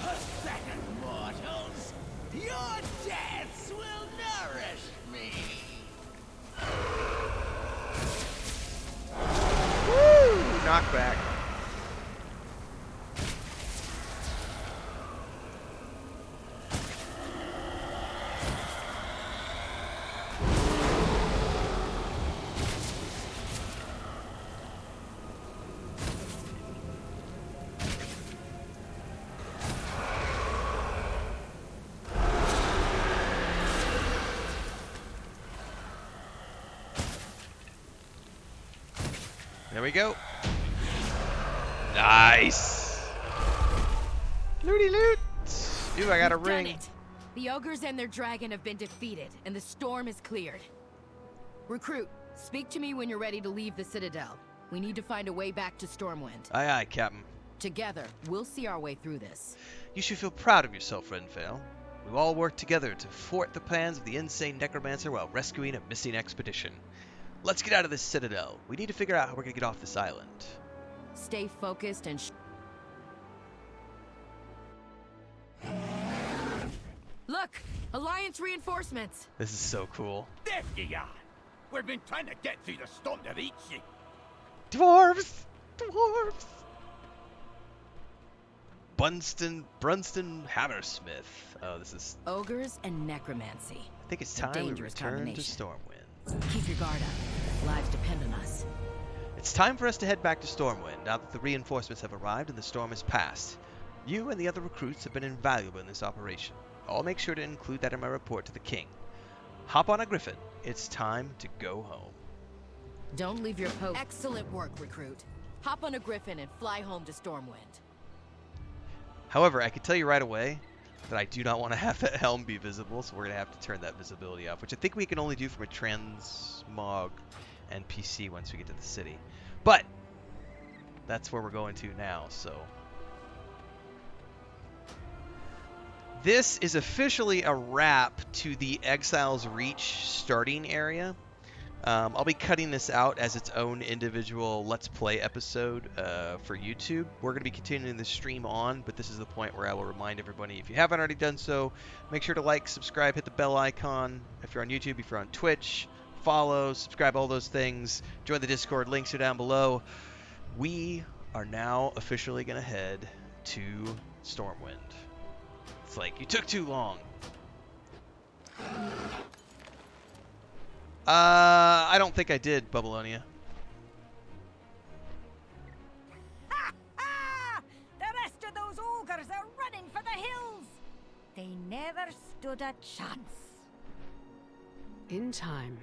Pathetic mortals! Your deaths will nourish me! Woo! Knockback. There we go. Nice. Looty loot. Ooh, I got a ring. Done it. The ogres and their dragon have been defeated, and the storm is cleared. Recruit, speak to me when you're ready to leave the Citadel. We need to find a way back to Stormwind. Aye, aye, Captain. Together, we'll see our way through this. You should feel proud of yourself, Renfail. We've all worked together to thwart the plans of the insane necromancer while rescuing a missing expedition. Let's get out of this Citadel. We need to figure out how we're gonna get off this island. Stay focused and Look! Alliance reinforcements! This is so cool. There you are! We've been trying to get through the storm to reach you! Dwarves! Dwarves! Brunston Hammersmith. Oh, this is... Ogres and necromancy. I think it's time we return to Stormwind. Keep your guard up. Lives depend on us. It's time for us to head back to Stormwind, now that the reinforcements have arrived and the storm is past. You and the other recruits have been invaluable in this operation. I'll make sure to include that in my report to the king. Hop on a griffin. It's time to go home. Don't leave your post. Excellent work, recruit. Hop on a griffin and fly home to Stormwind. However, I can tell you right away that I do not want to have that helm be visible, so we're going to have to turn that visibility off, which I think we can only do from a transmog NPC once we get to the city. But that's where we're going to now, so... This is officially a wrap to the Exile's Reach starting area. I'll be cutting this out as its own individual Let's Play episode for YouTube. We're going to be continuing the stream on, but this is the point where I will remind everybody, if you haven't already done so, make sure to like, subscribe, hit the bell icon. If you're on YouTube, if you're on Twitch, follow, subscribe, all those things. Join the Discord, links are down below. We are now officially going to head to Stormwind. It's like, you took too long. I don't think I did, Babylonia. Ha ha! The rest of those ogres are running for the hills! They never stood a chance. In time,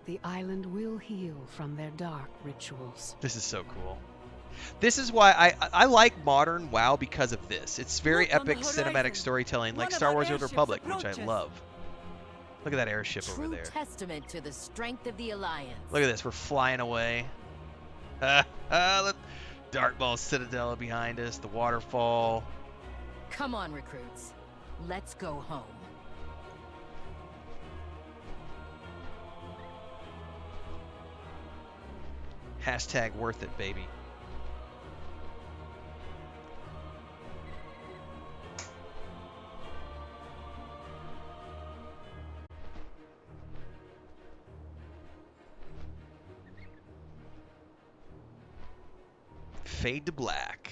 the island will heal from their dark rituals. This is so cool. This is why I like modern WoW, because of this. It's very epic cinematic storytelling, like Star Wars: Old Republic, which I love. Look at that airship over there. Testament to the strength of the Alliance. Look at this, we're flying away. The Darkball Citadel behind us, the waterfall. Come on, recruits. Let's go home. Hashtag worth it, baby. Fade to black.